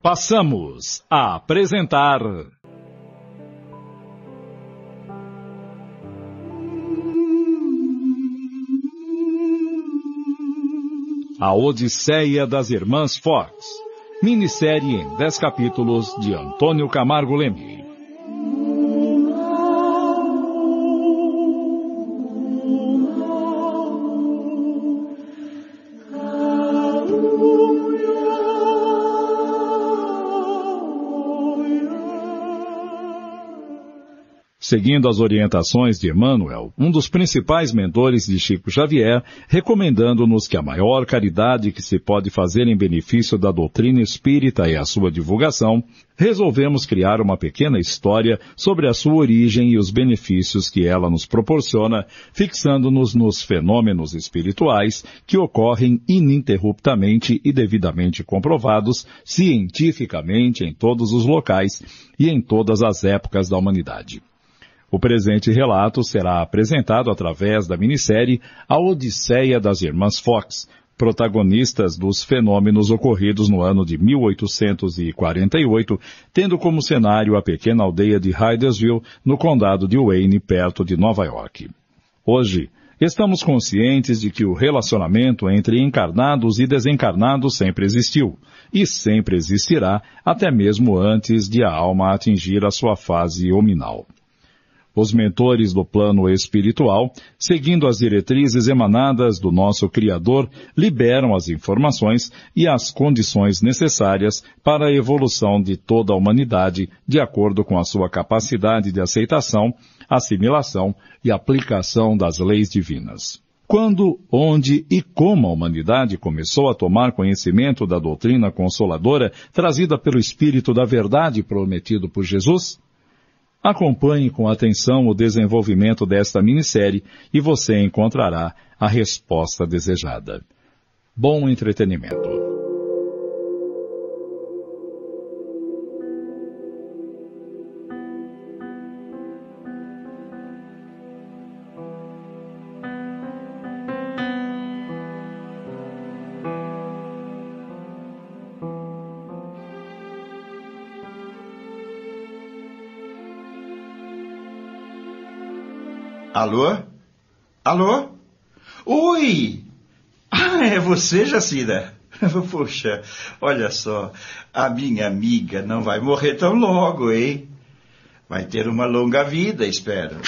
Passamos a apresentar A Odisseia das Irmãs Fox, minissérie em 10 capítulos de Antônio Camargo Leme. Seguindo as orientações de Emmanuel, um dos principais mentores de Chico Xavier, recomendando-nos que a maior caridade que se pode fazer em benefício da doutrina espírita é a sua divulgação, resolvemos criar uma pequena história sobre a sua origem e os benefícios que ela nos proporciona, fixando-nos nos fenômenos espirituais que ocorrem ininterruptamente e devidamente comprovados cientificamente em todos os locais e em todas as épocas da humanidade. O presente relato será apresentado através da minissérie A Odisseia das Irmãs Fox, protagonistas dos fenômenos ocorridos no ano de 1848, tendo como cenário a pequena aldeia de Hydesville, no condado de Wayne, perto de Nova York. Hoje, estamos conscientes de que o relacionamento entre encarnados e desencarnados sempre existiu, e sempre existirá, até mesmo antes de a alma atingir a sua fase hominal. Os mentores do plano espiritual, seguindo as diretrizes emanadas do nosso Criador, liberam as informações e as condições necessárias para a evolução de toda a humanidade, de acordo com a sua capacidade de aceitação, assimilação e aplicação das leis divinas. Quando, onde e como a humanidade começou a tomar conhecimento da doutrina consoladora trazida pelo Espírito da Verdade prometido por Jesus? Acompanhe com atenção o desenvolvimento desta minissérie e você encontrará a resposta desejada. Bom entretenimento. Alô? Alô? Oi! Ah, é você, Jacira? Poxa, olha só, a minha amiga não vai morrer tão logo, hein? Vai ter uma longa vida, espero.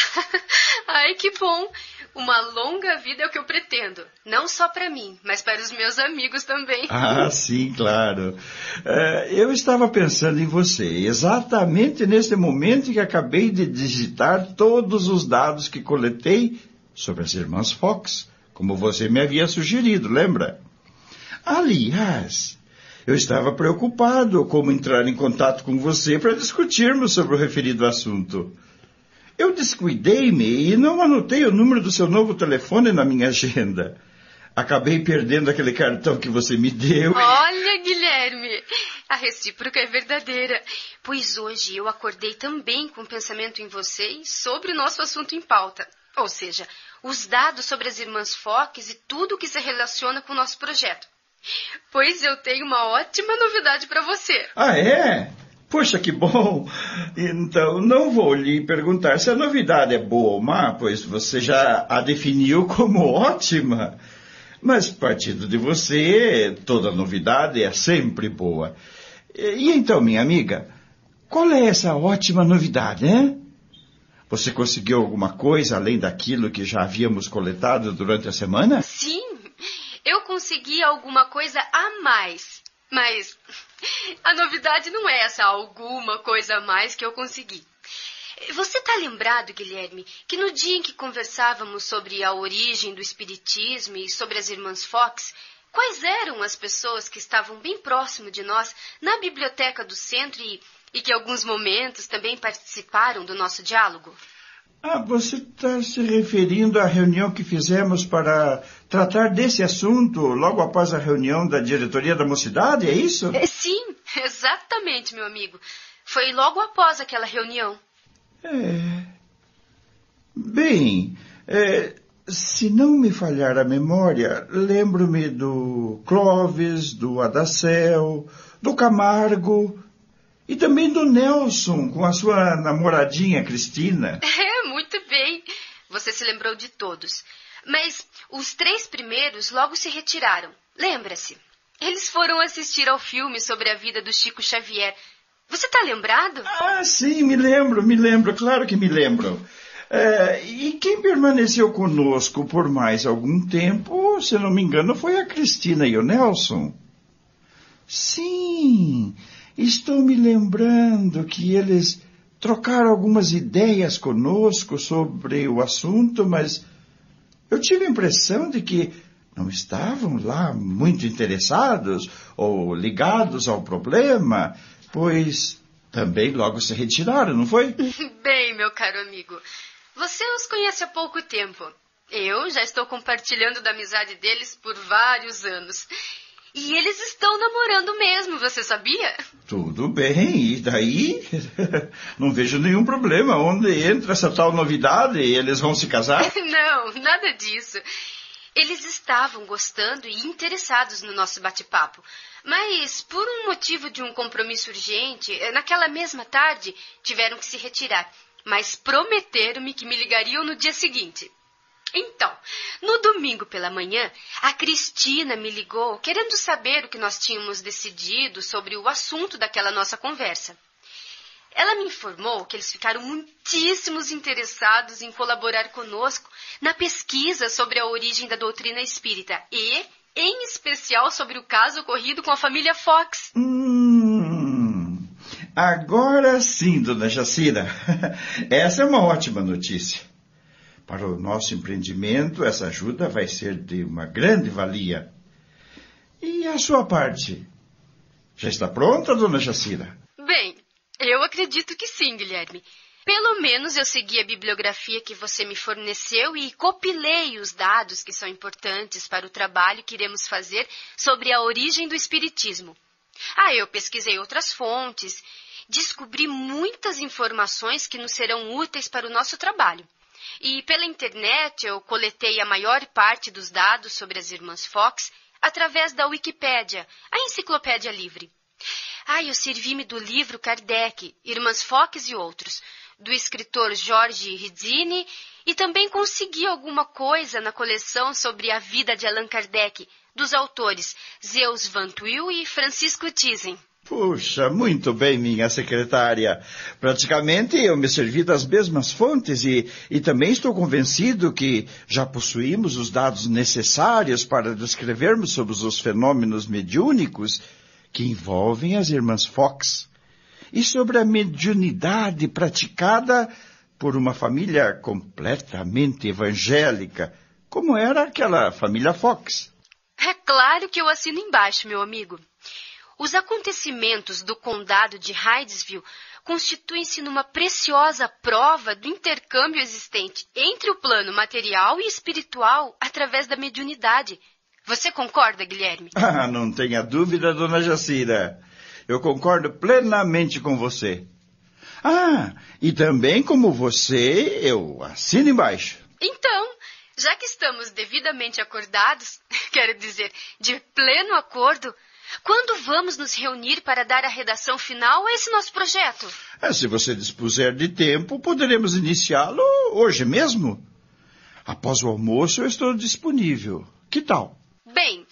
Ai, que bom! Uma longa vida é o que eu pretendo. Não só para mim, mas para os meus amigos também. Ah, sim, claro. Eu estava pensando em você, exatamente nesse momento em que acabei de digitar todos os dados que coletei sobre as irmãs Fox, como você me havia sugerido, lembra? Aliás, eu estava preocupado como entrar em contato com você para discutirmos sobre o referido assunto. Eu descuidei-me e não anotei o número do seu novo telefone na minha agenda. Acabei perdendo aquele cartão que você me deu. Olha, Guilherme, a recíproca é verdadeira. Pois hoje eu acordei também com um pensamento em você e sobre o nosso assunto em pauta. Ou seja, os dados sobre as irmãs Fox e tudo o que se relaciona com o nosso projeto. Pois eu tenho uma ótima novidade para você. Ah, é? Poxa, que bom! Então, não vou lhe perguntar se a novidade é boa ou má, pois você já a definiu como ótima. Mas, partindo de você, toda novidade é sempre boa. E então, minha amiga, qual é essa ótima novidade, hein? Você conseguiu alguma coisa além daquilo que já havíamos coletado durante a semana? Sim, eu consegui alguma coisa a mais. Mas a novidade não é essa alguma coisa a mais que eu consegui. Você está lembrado, Guilherme, que no dia em que conversávamos sobre a origem do espiritismo e sobre as irmãs Fox, quais eram as pessoas que estavam bem próximo de nós na biblioteca do centro e que em alguns momentos também participaram do nosso diálogo? Ah, você está se referindo à reunião que fizemos para tratar desse assunto logo após a reunião da diretoria da mocidade, é isso? Sim, exatamente, meu amigo. Foi logo após aquela reunião. Bem, se não me falhar a memória, lembro-me do Clóvis, do Adacel, do Camargo e também do Nelson com a sua namoradinha Cristina. Muito bem. Você se lembrou de todos. Mas os 3 primeiros logo se retiraram. Lembra-se? Eles foram assistir ao filme sobre a vida do Chico Xavier. Você está lembrado? Ah, sim, me lembro, claro que me lembro. E quem permaneceu conosco por mais algum tempo, se não me engano, foi a Cristina e o Nelson. Sim, estou me lembrando que eles trocaram algumas ideias conosco sobre o assunto, mas eu tive a impressão de que não estavam lá muito interessados ou ligados ao problema, pois também logo se retiraram, não foi? Bem, meu caro amigo, você os conhece há pouco tempo. Eu já estou compartilhando da amizade deles por vários anos. E eles estão namorando mesmo, você sabia? Tudo bem, e daí? Não vejo nenhum problema. Onde entra essa tal novidade? Eles vão se casar? Não, nada disso. Eles estavam gostando e interessados no nosso bate-papo. Mas, por um motivo de um compromisso urgente, naquela mesma tarde, tiveram que se retirar. Mas prometeram-me que me ligariam no dia seguinte. Então, no domingo pela manhã, a Cristina me ligou querendo saber o que nós tínhamos decidido sobre o assunto daquela nossa conversa. Ela me informou que eles ficaram muitíssimos interessados em colaborar conosco na pesquisa sobre a origem da doutrina espírita e, em especial, sobre o caso ocorrido com a família Fox. Agora sim, dona Jacira. Essa é uma ótima notícia. Para o nosso empreendimento, essa ajuda vai ser de uma grande valia. E a sua parte? Já está pronta, dona Jacira? Bem, eu acredito que sim, Guilherme. Pelo menos eu segui a bibliografia que você me forneceu e copilei os dados que são importantes para o trabalho que iremos fazer sobre a origem do espiritismo. Eu pesquisei outras fontes, descobri muitas informações que nos serão úteis para o nosso trabalho. E pela internet eu coletei a maior parte dos dados sobre as irmãs Fox através da Wikipédia, a enciclopédia livre. Eu servi-me do livro Kardec, Irmãs Fox e Outros, do escritor Jorge Rizzini, e também consegui alguma coisa na coleção sobre a vida de Allan Kardec, dos autores Zeus Van Tuyl e Francisco Thyssen. Puxa, muito bem, minha secretária. Praticamente eu me servi das mesmas fontes e também estou convencido que já possuímos os dados necessários para descrevermos sobre os fenômenos mediúnicos que envolvem as irmãs Fox e sobre a mediunidade praticada por uma família completamente evangélica, como era aquela família Fox. É claro que eu assino embaixo, meu amigo. Os acontecimentos do condado de Hydesville constituem-se numa preciosa prova do intercâmbio existente entre o plano material e espiritual através da mediunidade. Você concorda, Guilherme? Não tenha dúvida, dona Jacira. Eu concordo plenamente com você. E também como você, eu assino embaixo. Então, já que estamos devidamente acordados, quero dizer, de pleno acordo, quando vamos nos reunir para dar a redação final a esse nosso projeto? Se você dispuser de tempo, poderemos iniciá-lo hoje mesmo. Após o almoço, eu estou disponível. Que tal? Bem,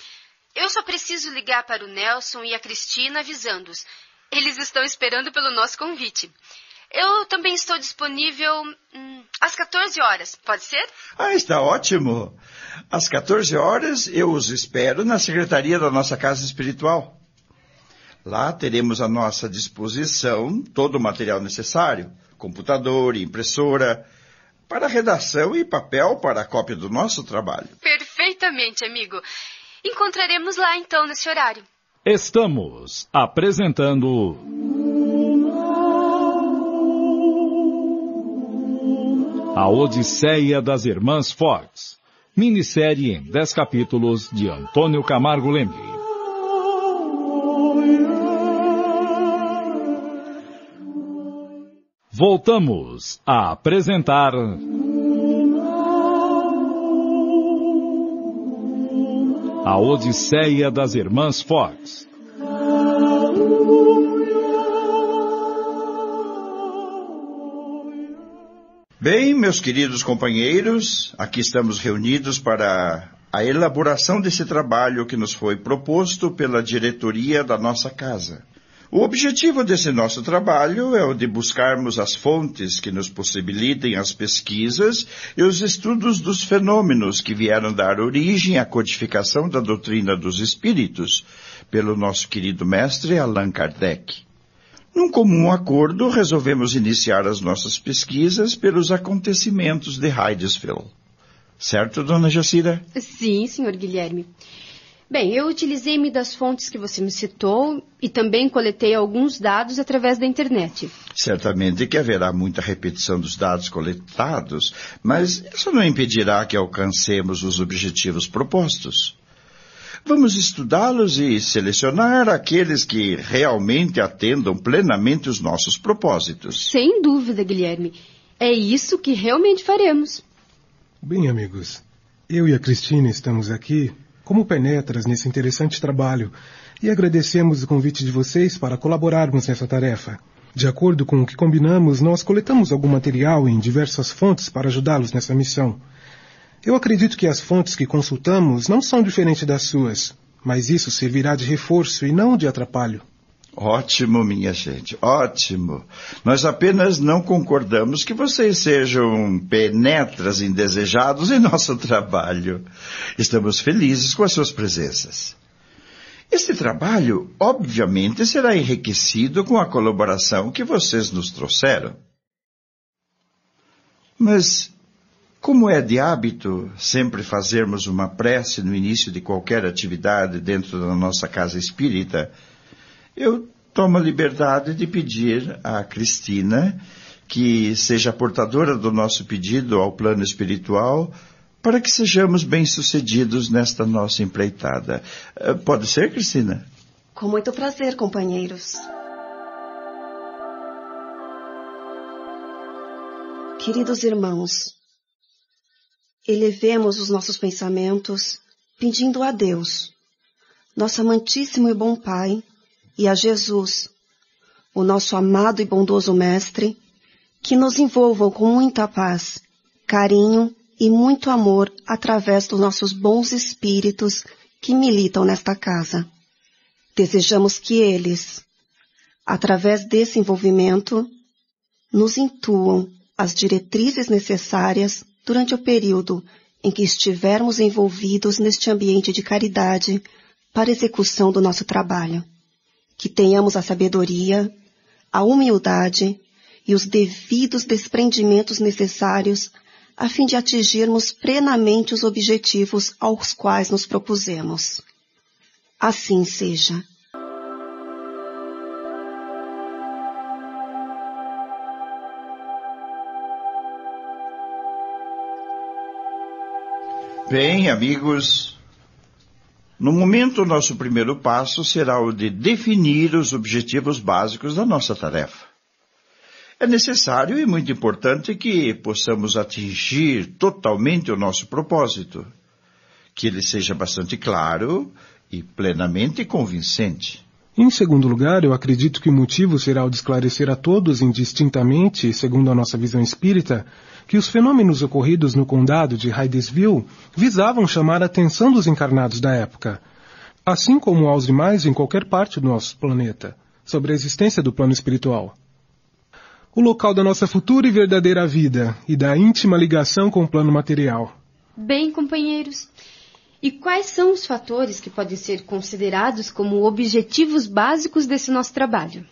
eu só preciso ligar para o Nelson e a Cristina avisando-os. Eles estão esperando pelo nosso convite. Eu também estou disponível às 14 horas, pode ser? Está ótimo. Às 14 horas eu os espero na secretaria da nossa casa espiritual. Lá teremos à nossa disposição todo o material necessário, computador e impressora, para redação e papel para a cópia do nosso trabalho. Perfeitamente, amigo. Encontraremos lá então nesse horário. Estamos apresentando A Odisseia das Irmãs Fox, minissérie em 10 capítulos de Antônio Camargo Leme. Voltamos a apresentar A Odisseia das Irmãs Fox. Bem, meus queridos companheiros, aqui estamos reunidos para a elaboração desse trabalho que nos foi proposto pela diretoria da nossa casa. O objetivo desse nosso trabalho é o de buscarmos as fontes que nos possibilitem as pesquisas e os estudos dos fenômenos que vieram dar origem à codificação da doutrina dos espíritos pelo nosso querido mestre Allan Kardec. Num comum acordo, resolvemos iniciar as nossas pesquisas pelos acontecimentos de Hydesville. Certo, dona Jacira? Sim, senhor Guilherme. Bem, eu utilizei-me das fontes que você me citou e também coletei alguns dados através da internet. Certamente que haverá muita repetição dos dados coletados, mas isso não impedirá que alcancemos os objetivos propostos. Vamos estudá-los e selecionar aqueles que realmente atendam plenamente os nossos propósitos. Sem dúvida, Guilherme. É isso que realmente faremos. Bem, amigos, eu e a Cristina estamos aqui como penetras nesse interessante trabalho e agradecemos o convite de vocês para colaborarmos nessa tarefa. De acordo com o que combinamos, nós coletamos algum material em diversas fontes para ajudá-los nessa missão. Eu acredito que as fontes que consultamos não são diferentes das suas, mas isso servirá de reforço e não de atrapalho. Ótimo, minha gente, ótimo. Nós apenas não concordamos que vocês sejam penetras indesejados em nosso trabalho. Estamos felizes com as suas presenças. Este trabalho, obviamente, será enriquecido com a colaboração que vocês nos trouxeram. Mas, como é de hábito sempre fazermos uma prece no início de qualquer atividade dentro da nossa casa espírita, eu tomo a liberdade de pedir a Cristina que seja a portadora do nosso pedido ao plano espiritual para que sejamos bem-sucedidos nesta nossa empreitada. Pode ser, Cristina? Com muito prazer, companheiros. Queridos irmãos, elevemos os nossos pensamentos pedindo a Deus, nosso amantíssimo e bom Pai, e a Jesus, o nosso amado e bondoso Mestre, que nos envolvam com muita paz, carinho e muito amor através dos nossos bons espíritos que militam nesta casa. Desejamos que eles, através desse envolvimento, nos intuam as diretrizes necessárias durante o período em que estivermos envolvidos neste ambiente de caridade para a execução do nosso trabalho. Que tenhamos a sabedoria, a humildade e os devidos desprendimentos necessários a fim de atingirmos plenamente os objetivos aos quais nos propusemos. Assim seja. Bem, amigos, no momento o nosso primeiro passo será o de definir os objetivos básicos da nossa tarefa. É necessário e muito importante que possamos atingir totalmente o nosso propósito, que ele seja bastante claro e plenamente convincente. Em segundo lugar, eu acredito que o motivo será o de esclarecer a todos indistintamente, segundo a nossa visão espírita, que os fenômenos ocorridos no condado de Hydesville visavam chamar a atenção dos encarnados da época, assim como aos demais em qualquer parte do nosso planeta, sobre a existência do plano espiritual. O local da nossa futura e verdadeira vida e da íntima ligação com o plano material. Bem, companheiros, e quais são os fatores que podem ser considerados como objetivos básicos desse nosso trabalho?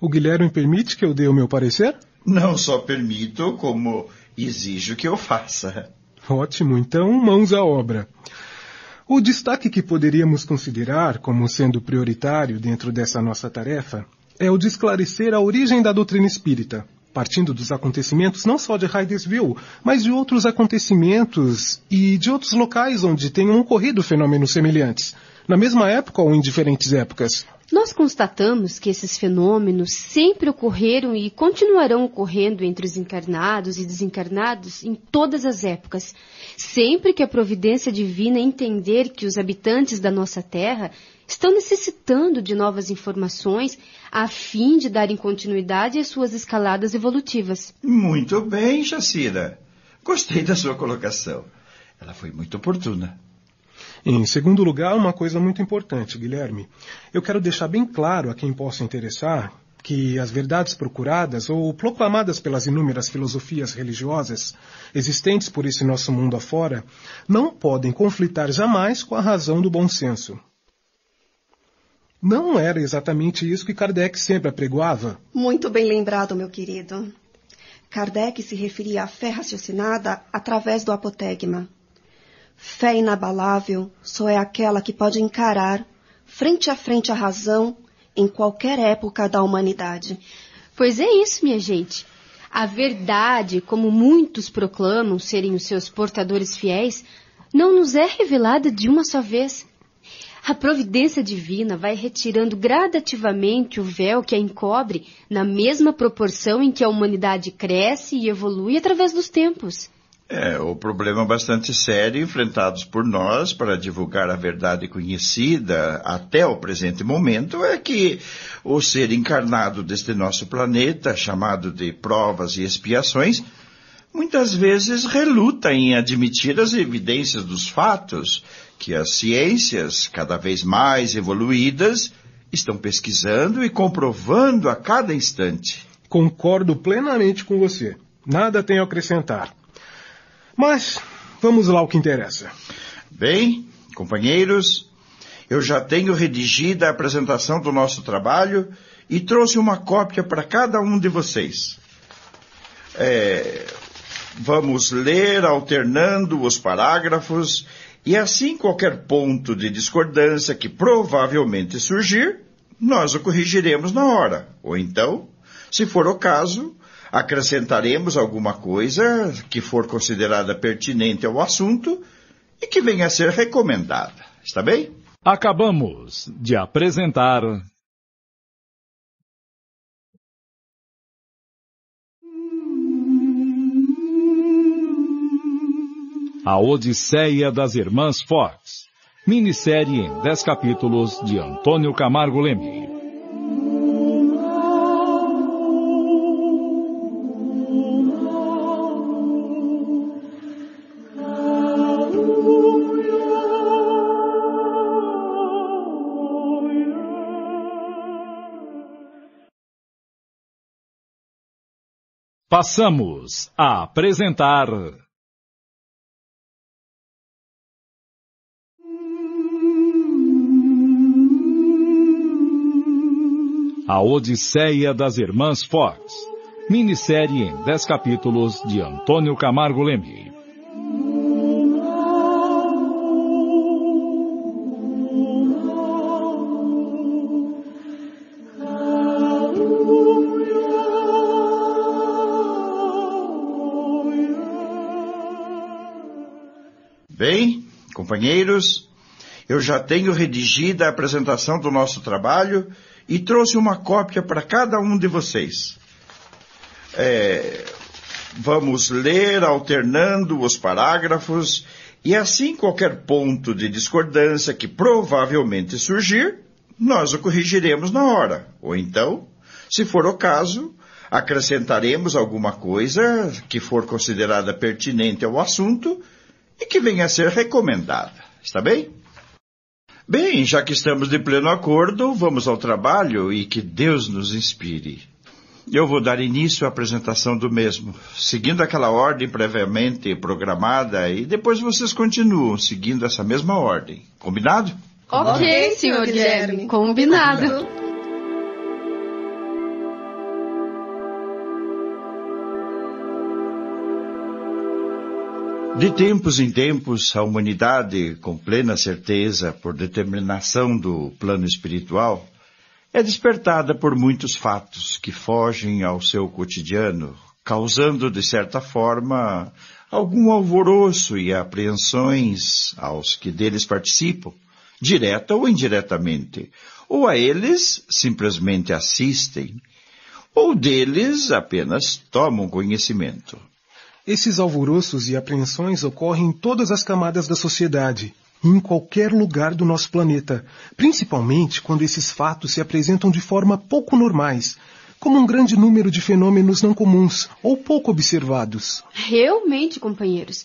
O Guilherme permite que eu dê o meu parecer? Não só permito, como exijo que eu faça. Ótimo, então mãos à obra. O destaque que poderíamos considerar como sendo prioritário dentro dessa nossa tarefa é o de esclarecer a origem da doutrina espírita, partindo dos acontecimentos não só de Hydesville, mas de outros acontecimentos e de outros locais onde tenham ocorrido fenômenos semelhantes, na mesma época ou em diferentes épocas. Nós constatamos que esses fenômenos sempre ocorreram e continuarão ocorrendo entre os encarnados e desencarnados em todas as épocas, sempre que a providência divina entender que os habitantes da nossa terra estão necessitando de novas informações a fim de darem continuidade às suas escaladas evolutivas. Muito bem, Jacira. Gostei da sua colocação. Ela foi muito oportuna. Em segundo lugar, uma coisa muito importante, Guilherme. Eu quero deixar bem claro a quem possa interessar que as verdades procuradas ou proclamadas pelas inúmeras filosofias religiosas existentes por esse nosso mundo afora não podem conflitar jamais com a razão do bom senso. Não era exatamente isso que Kardec sempre apregoava? Muito bem lembrado, meu querido. Kardec se referia à fé raciocinada através do apotegma. Fé inabalável só é aquela que pode encarar, frente a frente, a razão em qualquer época da humanidade. Pois é isso, minha gente. A verdade, como muitos proclamam serem os seus portadores fiéis, não nos é revelada de uma só vez. A providência divina vai retirando gradativamente o véu que a encobre na mesma proporção em que a humanidade cresce e evolui através dos tempos. O problema bastante sério enfrentados por nós para divulgar a verdade conhecida até o presente momento é que o ser encarnado deste nosso planeta, chamado de provas e expiações, muitas vezes reluta em admitir as evidências dos fatos que as ciências, cada vez mais evoluídas, estão pesquisando e comprovando a cada instante. Concordo plenamente com você. Nada tenho a acrescentar. Mas vamos lá ao que interessa. Bem, companheiros, eu já tenho redigida a apresentação do nosso trabalho e trouxe uma cópia para cada um de vocês. Vamos ler alternando os parágrafos e assim qualquer ponto de discordância que provavelmente surgir, nós o corrigiremos na hora. Ou então, se for o caso, acrescentaremos alguma coisa que for considerada pertinente ao assunto e que venha a ser recomendada. Está bem? Acabamos de apresentar A Odisseia das Irmãs Fox, minissérie em 10 capítulos de Antônio Camargo Leme. Passamos a apresentar A Odisseia das Irmãs Fox, minissérie em 10 capítulos de Antônio Camargo Leme. Bem, companheiros, eu já tenho redigida a apresentação do nosso trabalho e trouxe uma cópia para cada um de vocês. Vamos ler alternando os parágrafos e assim qualquer ponto de discordância que provavelmente surgir, nós o corrigiremos na hora. Ou então, se for o caso, acrescentaremos alguma coisa que for considerada pertinente ao assunto e que venha a ser recomendada. Está bem? Bem, já que estamos de pleno acordo, vamos ao trabalho e que Deus nos inspire. Eu vou dar início à apresentação do mesmo, seguindo aquela ordem previamente programada, e depois vocês continuam seguindo essa mesma ordem. Combinado? Ok, senhor Guilherme. Combinado. De tempos em tempos, a humanidade, com plena certeza, por determinação do plano espiritual, é despertada por muitos fatos que fogem ao seu cotidiano, causando, de certa forma, algum alvoroço e apreensões aos que deles participam, direta ou indiretamente, ou a eles simplesmente assistem, ou deles apenas tomam conhecimento. Esses alvoroços e apreensões ocorrem em todas as camadas da sociedade, em qualquer lugar do nosso planeta, principalmente quando esses fatos se apresentam de forma pouco normais, como um grande número de fenômenos não comuns ou pouco observados. Realmente, companheiros,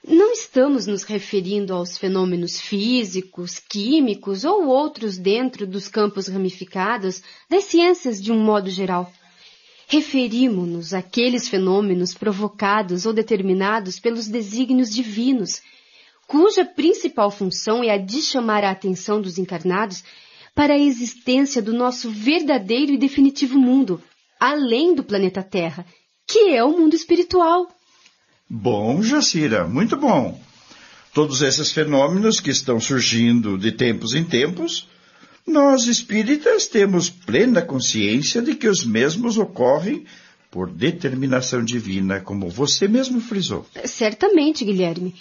não estamos nos referindo aos fenômenos físicos, químicos ou outros dentro dos campos ramificados das ciências de um modo geral. Referimos-nos àqueles fenômenos provocados ou determinados pelos desígnios divinos, cuja principal função é a de chamar a atenção dos encarnados para a existência do nosso verdadeiro e definitivo mundo, além do planeta Terra, que é o mundo espiritual. Bom, Jacira, muito bom. Todos esses fenômenos que estão surgindo de tempos em tempos, nós espíritas temos plena consciência de que os mesmos ocorrem por determinação divina, como você mesmo frisou. Certamente, Guilherme.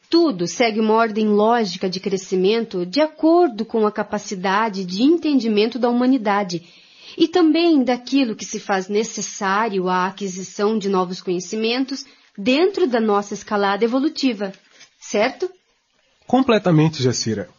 Tudo segue uma ordem lógica de crescimento de acordo com a capacidade de entendimento da humanidade e também daquilo que se faz necessário à aquisição de novos conhecimentos dentro da nossa escalada evolutiva, certo? Completamente, Jacira.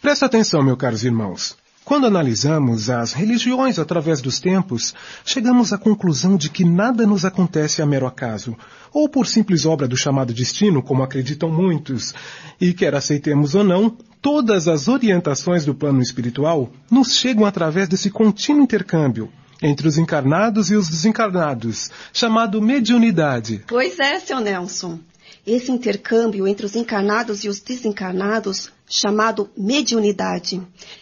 Presta atenção, meus caros irmãos. Quando analisamos as religiões através dos tempos, chegamos à conclusão de que nada nos acontece a mero acaso, ou por simples obra do chamado destino, como acreditam muitos, e quer aceitemos ou não, todas as orientações do plano espiritual nos chegam através desse contínuo intercâmbio entre os encarnados e os desencarnados, chamado mediunidade. Pois é, seu Nelson. Esse intercâmbio entre os encarnados e os desencarnados, chamado mediunidade,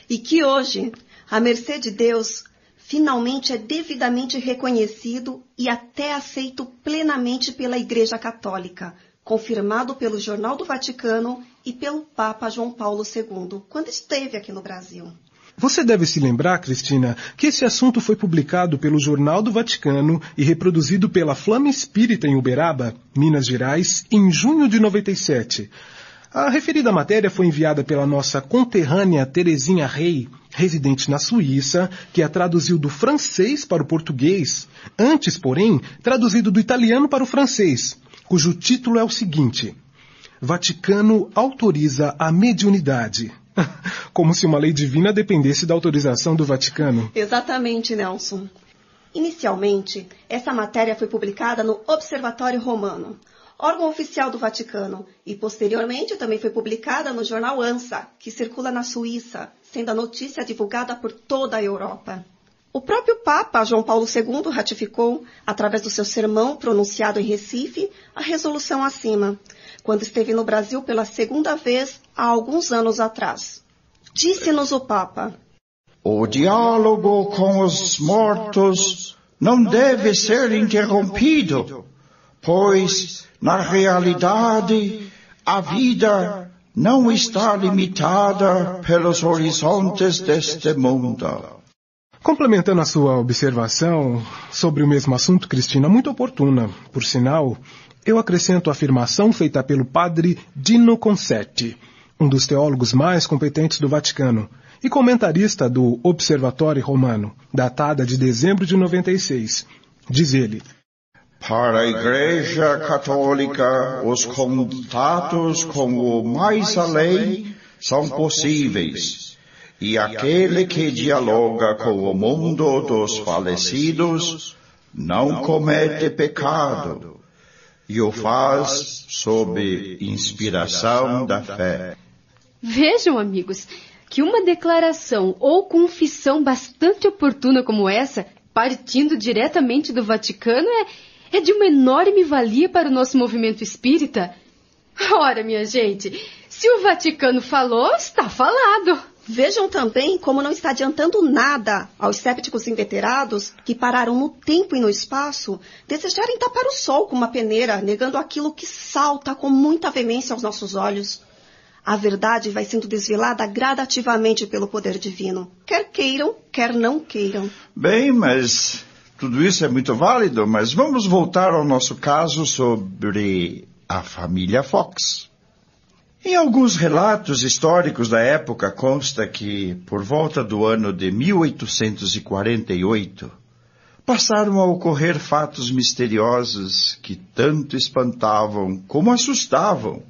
e que hoje, à mercê de Deus, finalmente é devidamente reconhecido e até aceito plenamente pela Igreja Católica, confirmado pelo Jornal do Vaticano e pelo Papa João Paulo II, quando esteve aqui no Brasil. Você deve se lembrar, Cristina, que esse assunto foi publicado pelo Jornal do Vaticano e reproduzido pela Flama Espírita em Uberaba, Minas Gerais, em junho de 97. A referida matéria foi enviada pela nossa conterrânea Terezinha Rey, residente na Suíça, que a traduziu do francês para o português, antes, porém, traduzido do italiano para o francês, cujo título é o seguinte: Vaticano autoriza a mediunidade. Como se uma lei divina dependesse da autorização do Vaticano. Exatamente, Nelson. Inicialmente, essa matéria foi publicada no Observatório Romano, órgão oficial do Vaticano, e posteriormente também foi publicada no jornal ANSA, que circula na Suíça, sendo a notícia divulgada por toda a Europa. O próprio Papa João Paulo II ratificou, através do seu sermão pronunciado em Recife, a resolução acima, quando esteve no Brasil pela segunda vez há alguns anos atrás. Disse-nos o Papa: O diálogo com os mortos não deve ser interrompido, pois, na realidade, a vida não está limitada pelos horizontes deste mundo. Complementando a sua observação sobre o mesmo assunto, Cristina, muito oportuna, por sinal, eu acrescento a afirmação feita pelo padre Dino Concetti, um dos teólogos mais competentes do Vaticano e comentarista do Observatório Romano, datada de dezembro de 96. Diz ele: Para a Igreja Católica, os contatos com o mais além são possíveis, e aquele que dialoga com o mundo dos falecidos não comete pecado, e o faz sob inspiração da fé. Vejam, amigos, que uma declaração ou confissão bastante oportuna como essa, partindo diretamente do Vaticano, é de uma enorme valia para o nosso movimento espírita. Ora, minha gente, se o Vaticano falou, está falado. Vejam também como não está adiantando nada aos céticos inveterados que pararam no tempo e no espaço desejarem tapar o sol com uma peneira, negando aquilo que salta com muita veemência aos nossos olhos. A verdade vai sendo desvelada gradativamente pelo poder divino, quer queiram, quer não queiram. Bem, mas tudo isso é muito válido, mas vamos voltar ao nosso caso sobre a família Fox. Em alguns relatos históricos da época consta que, por volta do ano de 1848, passaram a ocorrer fatos misteriosos que tanto espantavam como assustavam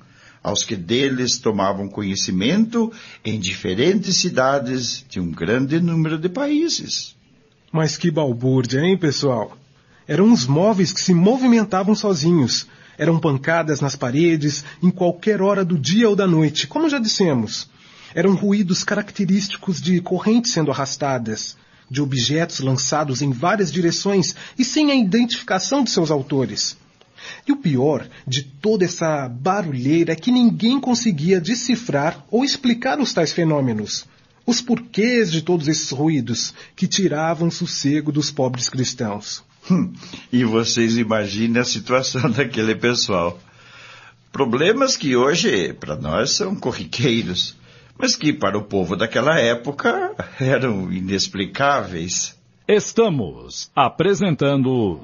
aos que deles tomavam conhecimento em diferentes cidades de um grande número de países. Mas que balbúrdia, hein, pessoal? Eram os móveis que se movimentavam sozinhos. Eram pancadas nas paredes, em qualquer hora do dia ou da noite, como já dissemos. Eram ruídos característicos de correntes sendo arrastadas, de objetos lançados em várias direções e sem a identificação de seus autores. E o pior de toda essa barulheira é que ninguém conseguia decifrar ou explicar os tais fenômenos, os porquês de todos esses ruídos que tiravam o sossego dos pobres cristãos. E vocês imaginem a situação daquele pessoal. Problemas que hoje, para nós, são corriqueiros, mas que para o povo daquela época eram inexplicáveis. Estamos apresentando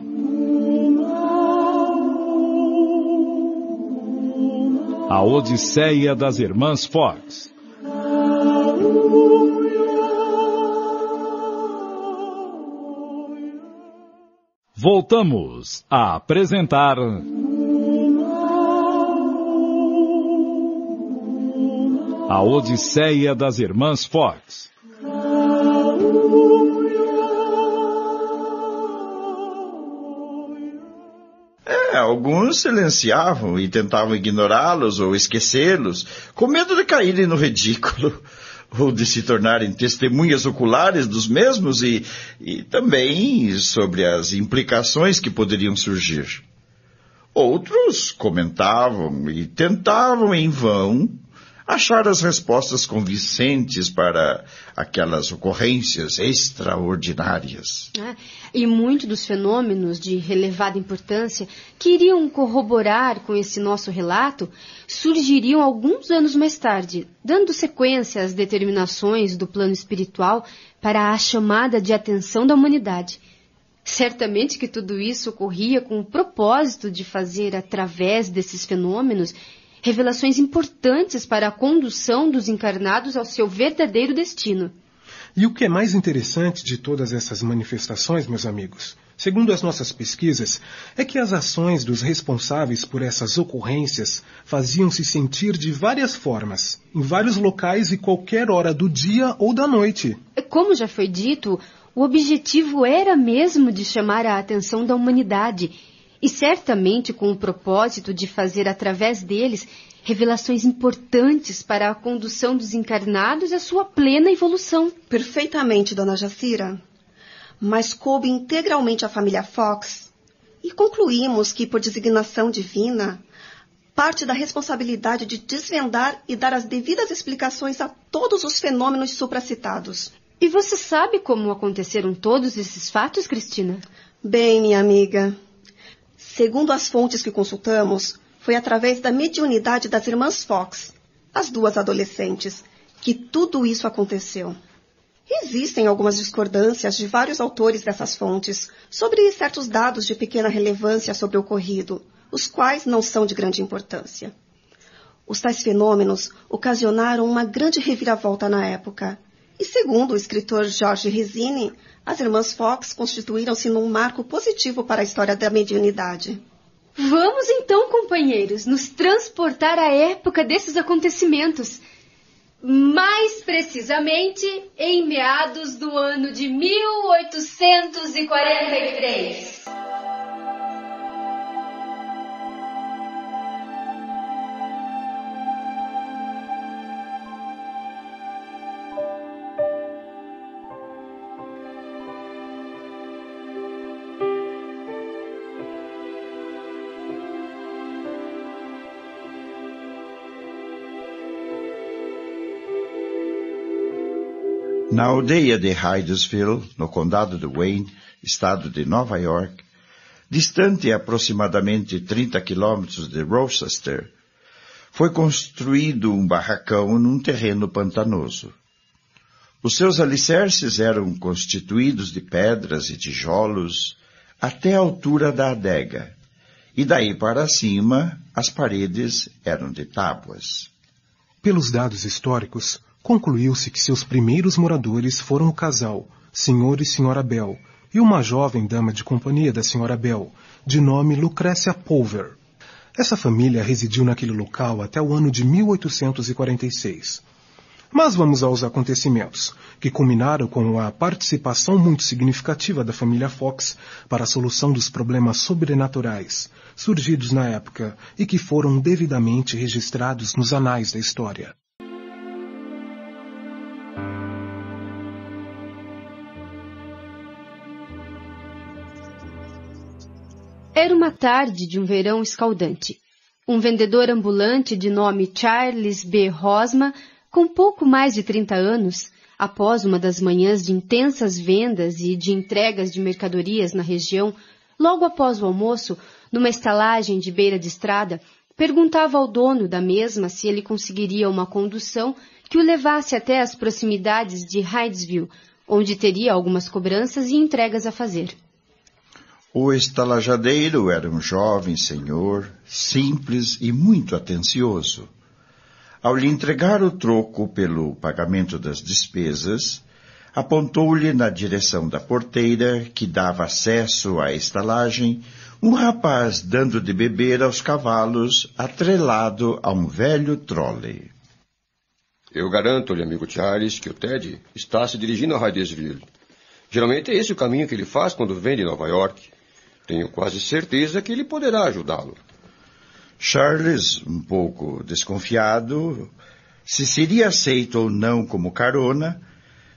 A Odisseia das Irmãs Fox. Voltamos a apresentar A Odisseia das Irmãs Fox. Alguns silenciavam e tentavam ignorá-los ou esquecê-los, com medo de caírem no ridículo, ou de se tornarem testemunhas oculares dos mesmos e também sobre as implicações que poderiam surgir. Outros comentavam e tentavam em vão achar as respostas convincentes para aquelas ocorrências extraordinárias. E muitos dos fenômenos de relevada importância que iriam corroborar com esse nosso relato surgiriam alguns anos mais tarde, dando sequência às determinações do plano espiritual para a chamada de atenção da humanidade. Certamente que tudo isso ocorria com o propósito de fazer, através desses fenômenos, revelações importantes para a condução dos encarnados ao seu verdadeiro destino. E o que é mais interessante de todas essas manifestações, meus amigos, segundo as nossas pesquisas, é que as ações dos responsáveis por essas ocorrências faziam-se sentir de várias formas, em vários locais e qualquer hora do dia ou da noite. Como já foi dito, o objetivo era mesmo de chamar a atenção da humanidade, e certamente com o propósito de fazer através deles revelações importantes para a condução dos encarnados à sua plena evolução. Perfeitamente, dona Jacira. Mas coube integralmente à família Fox e concluímos que, por designação divina, parte da responsabilidade de desvendar e dar as devidas explicações a todos os fenômenos supracitados. E você sabe como aconteceram todos esses fatos, Cristina? Bem, minha amiga, segundo as fontes que consultamos, foi através da mediunidade das irmãs Fox, as duas adolescentes, que tudo isso aconteceu. Existem algumas discordâncias de vários autores dessas fontes sobre certos dados de pequena relevância sobre o ocorrido, os quais não são de grande importância. Os tais fenômenos ocasionaram uma grande reviravolta na época, e segundo o escritor George Resine, as irmãs Fox constituíram-se num marco positivo para a história da mediunidade. Vamos então, companheiros, nos transportar à época desses acontecimentos. Mais precisamente, em meados do ano de 1843. Na aldeia de Hydesville, no condado de Wayne, estado de Nova York, distante aproximadamente 30 quilômetros de Rochester, foi construído um barracão num terreno pantanoso. Os seus alicerces eram constituídos de pedras e tijolos até a altura da adega, e daí para cima as paredes eram de tábuas. Pelos dados históricos, concluiu-se que seus primeiros moradores foram o casal, Sr. e Sra. Bell, e uma jovem dama de companhia da Sra. Bell, de nome Lucrécia Pulver. Essa família residiu naquele local até o ano de 1846. Mas vamos aos acontecimentos, que culminaram com a participação muito significativa da família Fox para a solução dos problemas sobrenaturais surgidos na época e que foram devidamente registrados nos anais da história. Era uma tarde de um verão escaldante. Um vendedor ambulante de nome Charles B. Rosma, com pouco mais de 30 anos, após uma das manhãs de intensas vendas e de entregas de mercadorias na região, logo após o almoço, numa estalagem de beira de estrada, perguntava ao dono da mesma se ele conseguiria uma condução que o levasse até as proximidades de Hydesville, onde teria algumas cobranças e entregas a fazer. O estalajadeiro era um jovem senhor, simples e muito atencioso. Ao lhe entregar o troco pelo pagamento das despesas, apontou-lhe na direção da porteira, que dava acesso à estalagem, um rapaz dando de beber aos cavalos, atrelado a um velho trole. Eu garanto-lhe, amigo Charles, que o Ted está se dirigindo a Hydesville. Geralmente é esse o caminho que ele faz quando vem de Nova York. Tenho quase certeza que ele poderá ajudá-lo. Charles, um pouco desconfiado, se seria aceito ou não como carona,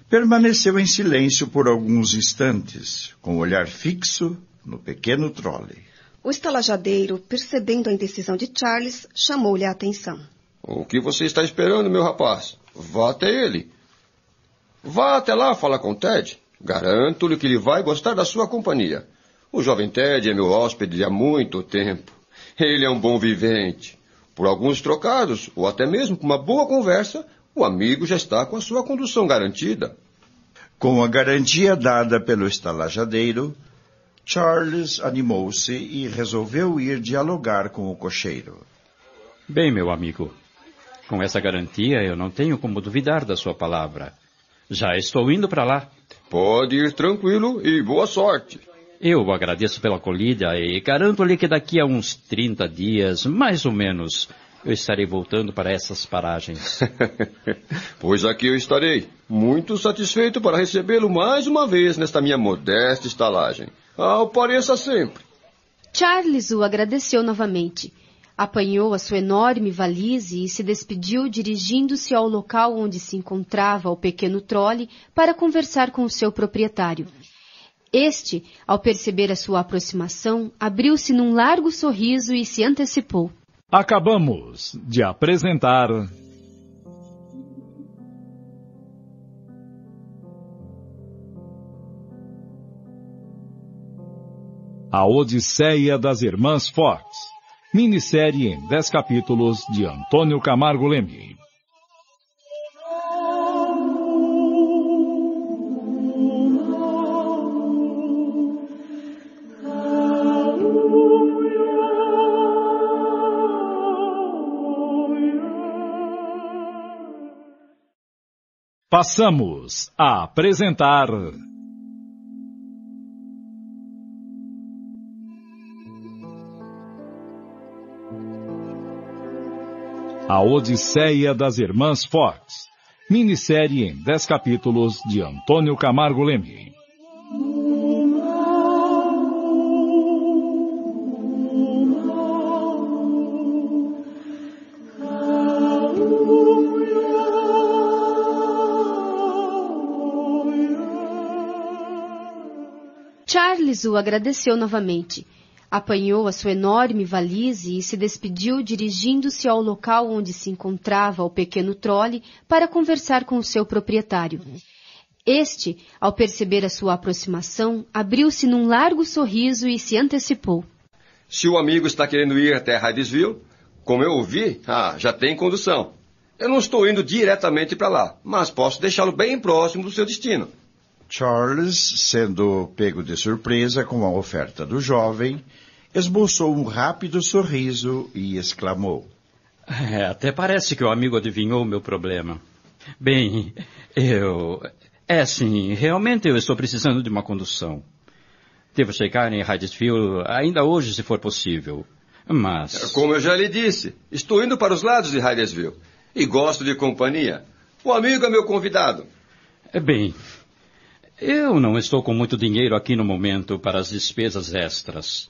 permaneceu em silêncio por alguns instantes, com o olhar fixo no pequeno trole. O estalajadeiro, percebendo a indecisão de Charles, chamou-lhe a atenção. O que você está esperando, meu rapaz? Vá até ele. Vá até lá falar com Ted. Garanto-lhe que ele vai gostar da sua companhia. O jovem Ted é meu hóspede há muito tempo. Ele é um bom vivente. Por alguns trocados, ou até mesmo com uma boa conversa, o amigo já está com a sua condução garantida. Com a garantia dada pelo estalajadeiro, Charles animou-se e resolveu ir dialogar com o cocheiro. Bem, meu amigo, com essa garantia eu não tenho como duvidar da sua palavra. Já estou indo para lá. Pode ir tranquilo e boa sorte. Eu agradeço pela acolhida e garanto-lhe que daqui a uns 30 dias, mais ou menos, eu estarei voltando para essas paragens. Pois aqui eu estarei, muito satisfeito para recebê-lo mais uma vez nesta minha modesta estalagem. Apareça sempre. Charles o agradeceu novamente. Apanhou a sua enorme valise e se despediu dirigindo-se ao local onde se encontrava o pequeno trole para conversar com o seu proprietário. Este, ao perceber a sua aproximação, abriu-se num largo sorriso e se antecipou. Acabamos de apresentar A Odisseia das Irmãs Fox, minissérie em 10 capítulos de Antônio Camargo Leme. Passamos a apresentar A Odisseia das Irmãs Fox, minissérie em 10 capítulos de Antônio Camargo Leme. Charles o agradeceu novamente. Apanhou a sua enorme valise e se despediu dirigindo-se ao local onde se encontrava o pequeno trole para conversar com o seu proprietário. Este, ao perceber a sua aproximação, abriu-se num largo sorriso e se antecipou. Se o amigo está querendo ir até Hydesville, como eu ouvi, já tem condução. Eu não estou indo diretamente para lá, mas posso deixá-lo bem próximo do seu destino. Charles, sendo pego de surpresa com a oferta do jovem, esboçou um rápido sorriso e exclamou. Até parece que o amigo adivinhou o meu problema. Bem, sim, realmente eu estou precisando de uma condução. Devo chegar em Hydesville ainda hoje, se for possível. Mas... Como eu já lhe disse, estou indo para os lados de Hydesville. E gosto de companhia. O amigo é meu convidado. Bem, eu não estou com muito dinheiro aqui no momento para as despesas extras.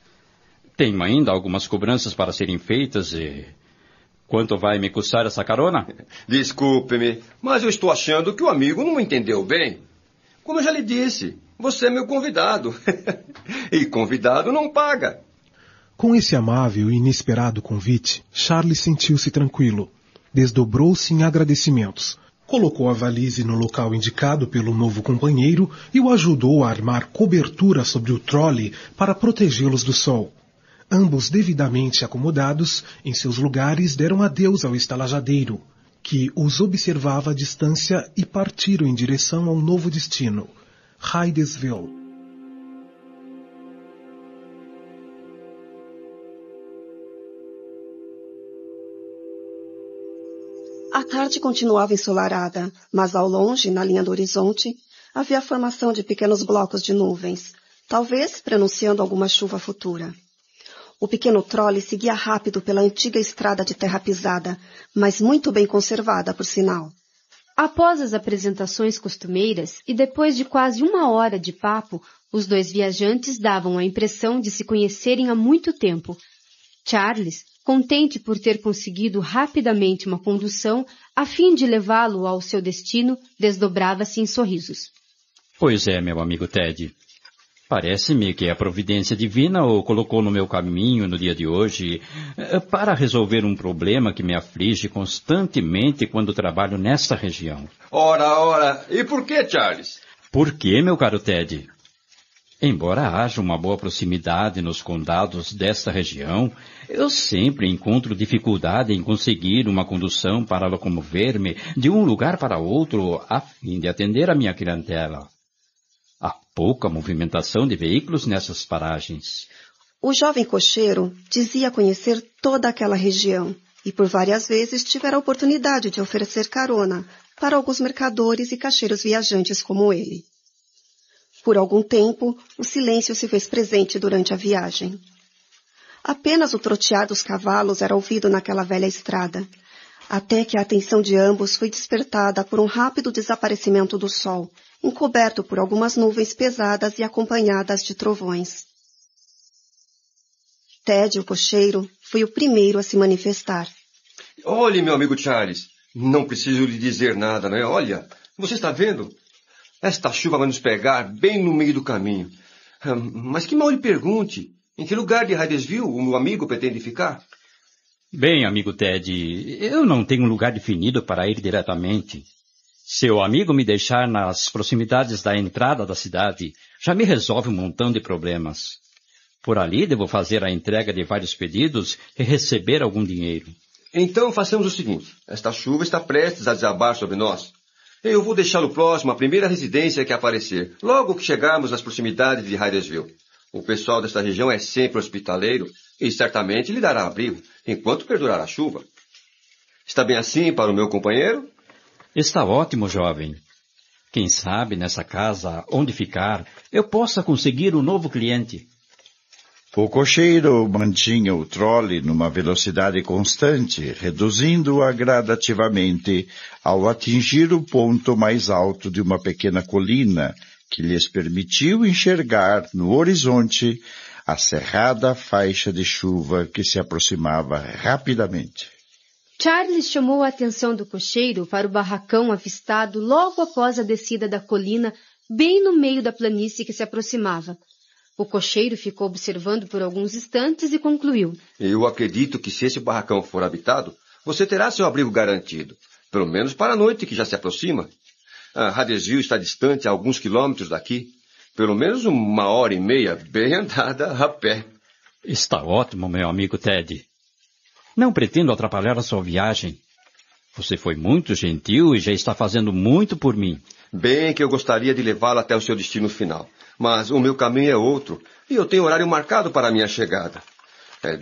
Tenho ainda algumas cobranças para serem feitas e... Quanto vai me custar essa carona? Desculpe-me, mas eu estou achando que o amigo não entendeu bem. Como eu já lhe disse, você é meu convidado. E convidado não paga. Com esse amável e inesperado convite, Charles sentiu-se tranquilo. Desdobrou-se em agradecimentos. Colocou a valise no local indicado pelo novo companheiro e o ajudou a armar cobertura sobre o trole para protegê-los do sol. Ambos devidamente acomodados em seus lugares deram adeus ao estalajadeiro, que os observava à distância e partiram em direção ao novo destino, Hydesville. A tarde continuava ensolarada, mas ao longe, na linha do horizonte, havia a formação de pequenos blocos de nuvens, talvez prenunciando alguma chuva futura. O pequeno trole seguia rápido pela antiga estrada de terra pisada, mas muito bem conservada, por sinal. Após as apresentações costumeiras e depois de quase 1 hora de papo, os 2 viajantes davam a impressão de se conhecerem há muito tempo. Charles, contente por ter conseguido rapidamente uma condução a fim de levá-lo ao seu destino, desdobrava-se em sorrisos. Pois é, meu amigo Ted. Parece-me que a providência divina o colocou no meu caminho no dia de hoje para resolver um problema que me aflige constantemente quando trabalho nesta região. Ora, e por que, Charles? Por que, meu caro Ted? Embora haja uma boa proximidade nos condados desta região, eu sempre encontro dificuldade em conseguir uma condução para locomover-me de um lugar para outro a fim de atender a minha clientela. Há pouca movimentação de veículos nessas paragens. O jovem cocheiro dizia conhecer toda aquela região e por várias vezes tivera a oportunidade de oferecer carona para alguns mercadores e caixeiros viajantes como ele. Por algum tempo, o silêncio se fez presente durante a viagem. Apenas o trotear dos cavalos era ouvido naquela velha estrada, até que a atenção de ambos foi despertada por um rápido desaparecimento do sol, encoberto por algumas nuvens pesadas e acompanhadas de trovões. Ted, o cocheiro, foi o primeiro a se manifestar. Olhe, meu amigo Charles, não preciso lhe dizer nada, não é? Olha, você está vendo? Esta chuva vai nos pegar bem no meio do caminho. Mas que mal lhe pergunte, em que lugar de Hydesville o meu amigo pretende ficar? Bem, amigo Ted, eu não tenho um lugar definido para ir diretamente. Seu amigo me deixar nas proximidades da entrada da cidade já me resolve um montão de problemas. Por ali devo fazer a entrega de vários pedidos e receber algum dinheiro. Então façamos o seguinte. Esta chuva está prestes a desabar sobre nós. Eu vou deixá-lo próximo à primeira residência que aparecer, logo que chegarmos às proximidades de Hydesville. O pessoal desta região é sempre hospitaleiro e certamente lhe dará abrigo, enquanto perdurar a chuva. Está bem assim para o meu companheiro? Está ótimo, jovem. Quem sabe nessa casa onde ficar eu possa conseguir um novo cliente. O cocheiro mantinha o trole numa velocidade constante, reduzindo-a gradativamente ao atingir o ponto mais alto de uma pequena colina que lhes permitiu enxergar no horizonte a cerrada faixa de chuva que se aproximava rapidamente. Charles chamou a atenção do cocheiro para o barracão avistado logo após a descida da colina, bem no meio da planície que se aproximava. O cocheiro ficou observando por alguns instantes e concluiu. Eu acredito que se esse barracão for habitado, você terá seu abrigo garantido, pelo menos para a noite que já se aproxima. Hydesville está distante a alguns quilômetros daqui, pelo menos 1h30, bem andada a pé. Está ótimo, meu amigo Ted. Não pretendo atrapalhar a sua viagem. Você foi muito gentil e já está fazendo muito por mim. Bem que eu gostaria de levá-lo até o seu destino final. Mas o meu caminho é outro, e eu tenho horário marcado para a minha chegada.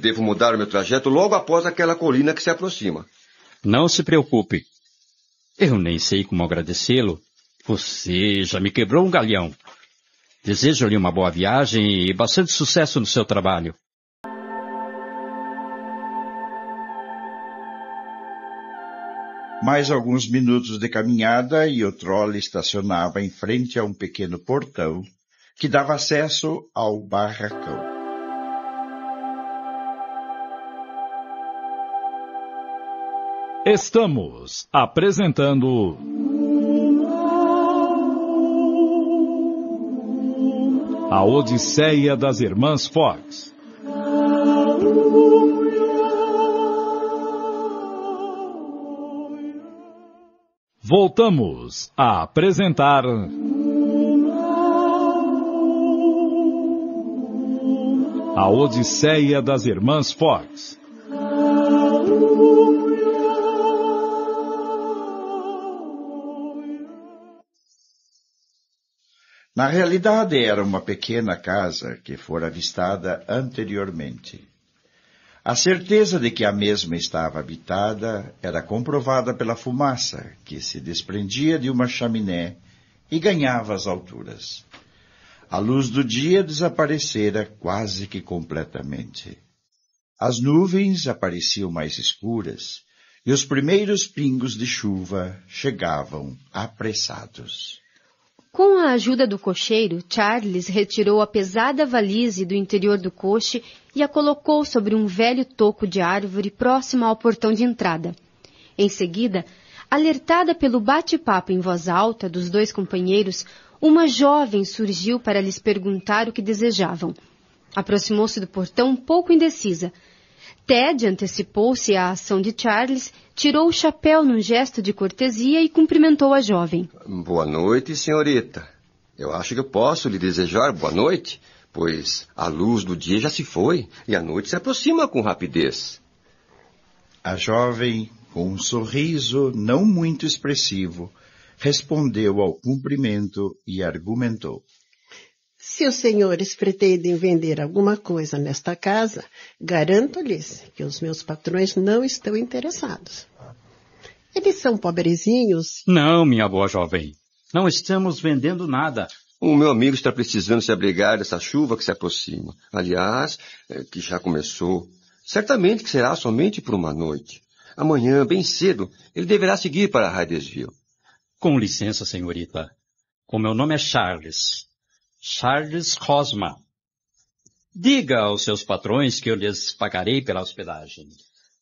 Devo mudar o meu trajeto logo após aquela colina que se aproxima. Não se preocupe. Eu nem sei como agradecê-lo. Você já me quebrou um galhão. Desejo-lhe uma boa viagem e bastante sucesso no seu trabalho. Mais alguns minutos de caminhada e o trole estacionava em frente a um pequeno portão que dava acesso ao barracão. Estamos apresentando A Odisseia das Irmãs Fox. Voltamos a apresentar A Odisseia das Irmãs Fox. Na realidade, era uma pequena casa que fora avistada anteriormente. A certeza de que a mesma estava habitada era comprovada pela fumaça que se desprendia de uma chaminé e ganhava as alturas. A luz do dia desaparecera quase que completamente. As nuvens apareciam mais escuras e os primeiros pingos de chuva chegavam apressados. Com a ajuda do cocheiro, Charles retirou a pesada valise do interior do coche e a colocou sobre um velho toco de árvore próximo ao portão de entrada. Em seguida, alertada pelo bate-papo em voz alta dos dois companheiros, uma jovem surgiu para lhes perguntar o que desejavam. Aproximou-se do portão um pouco indecisa. Ted antecipou-se à ação de Charles, tirou o chapéu num gesto de cortesia e cumprimentou a jovem. Boa noite, senhorita. Eu acho que eu posso lhe desejar boa noite, pois a luz do dia já se foi e a noite se aproxima com rapidez. A jovem, com um sorriso não muito expressivo, respondeu ao cumprimento e argumentou. Se os senhores pretendem vender alguma coisa nesta casa, garanto-lhes que os meus patrões não estão interessados. Eles são pobrezinhos. Não, minha boa jovem. Não estamos vendendo nada. O meu amigo está precisando se abrigar dessa chuva que se aproxima. Aliás, que já começou. Certamente que será somente por uma noite. Amanhã, bem cedo, ele deverá seguir para Hydesville. Com licença, senhorita. O meu nome é Charles. Charles Cosma. Diga aos seus patrões que eu lhes pagarei pela hospedagem.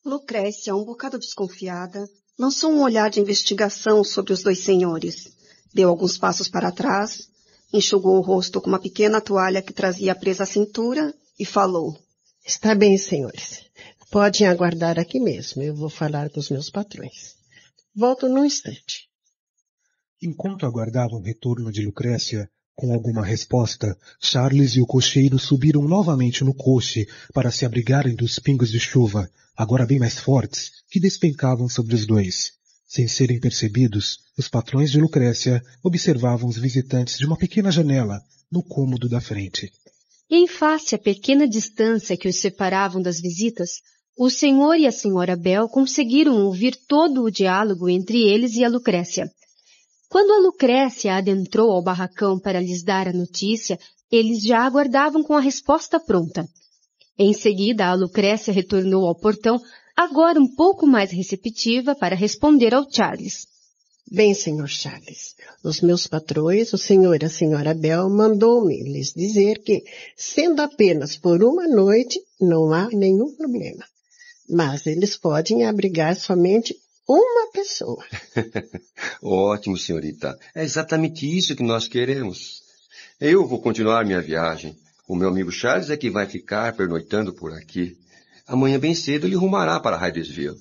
Lucrécia, um bocado desconfiada, lançou um olhar de investigação sobre os dois senhores. Deu alguns passos para trás, enxugou o rosto com uma pequena toalha que trazia presa à cintura e falou. Está bem, senhores. Podem aguardar aqui mesmo. Eu vou falar com os meus patrões. Volto num instante. Enquanto aguardavam o retorno de Lucrécia, com alguma resposta, Charles e o cocheiro subiram novamente no coche para se abrigarem dos pingos de chuva, agora bem mais fortes, que despencavam sobre os dois. Sem serem percebidos, os patrões de Lucrécia observavam os visitantes de uma pequena janela, no cômodo da frente. Em face à pequena distância que os separavam das visitas, o senhor e a senhora Bell conseguiram ouvir todo o diálogo entre eles e a Lucrécia. Quando a Lucrécia adentrou ao barracão para lhes dar a notícia, eles já aguardavam com a resposta pronta. Em seguida, a Lucrécia retornou ao portão, agora um pouco mais receptiva, para responder ao Charles. Bem, senhor Charles, os meus patrões, o senhor e a senhora Bell, mandou-me lhes dizer que, sendo apenas por uma noite, não há nenhum problema. Mas eles podem abrigar somente uma pessoa. Ótimo, senhorita. É exatamente isso que nós queremos. Eu vou continuar minha viagem. O meu amigo Charles é que vai ficar pernoitando por aqui. Amanhã bem cedo ele rumará para Hydesville.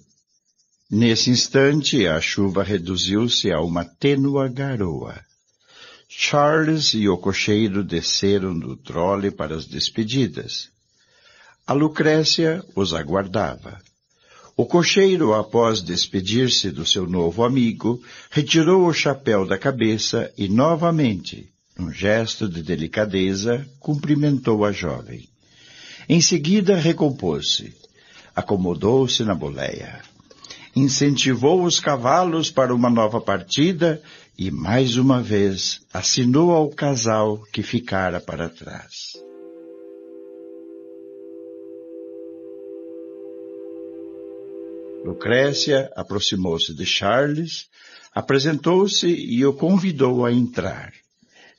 Nesse instante, a chuva reduziu-se a uma tênua garoa. Charles e o cocheiro desceram do trole para as despedidas. A Lucrécia os aguardava. O cocheiro, após despedir-se do seu novo amigo, retirou o chapéu da cabeça e, novamente, num gesto de delicadeza, cumprimentou a jovem. Em seguida, recompôs-se, acomodou-se na boleia, incentivou os cavalos para uma nova partida e, mais uma vez, assinou ao casal que ficara para trás. Lucrécia aproximou-se de Charles, apresentou-se e o convidou a entrar.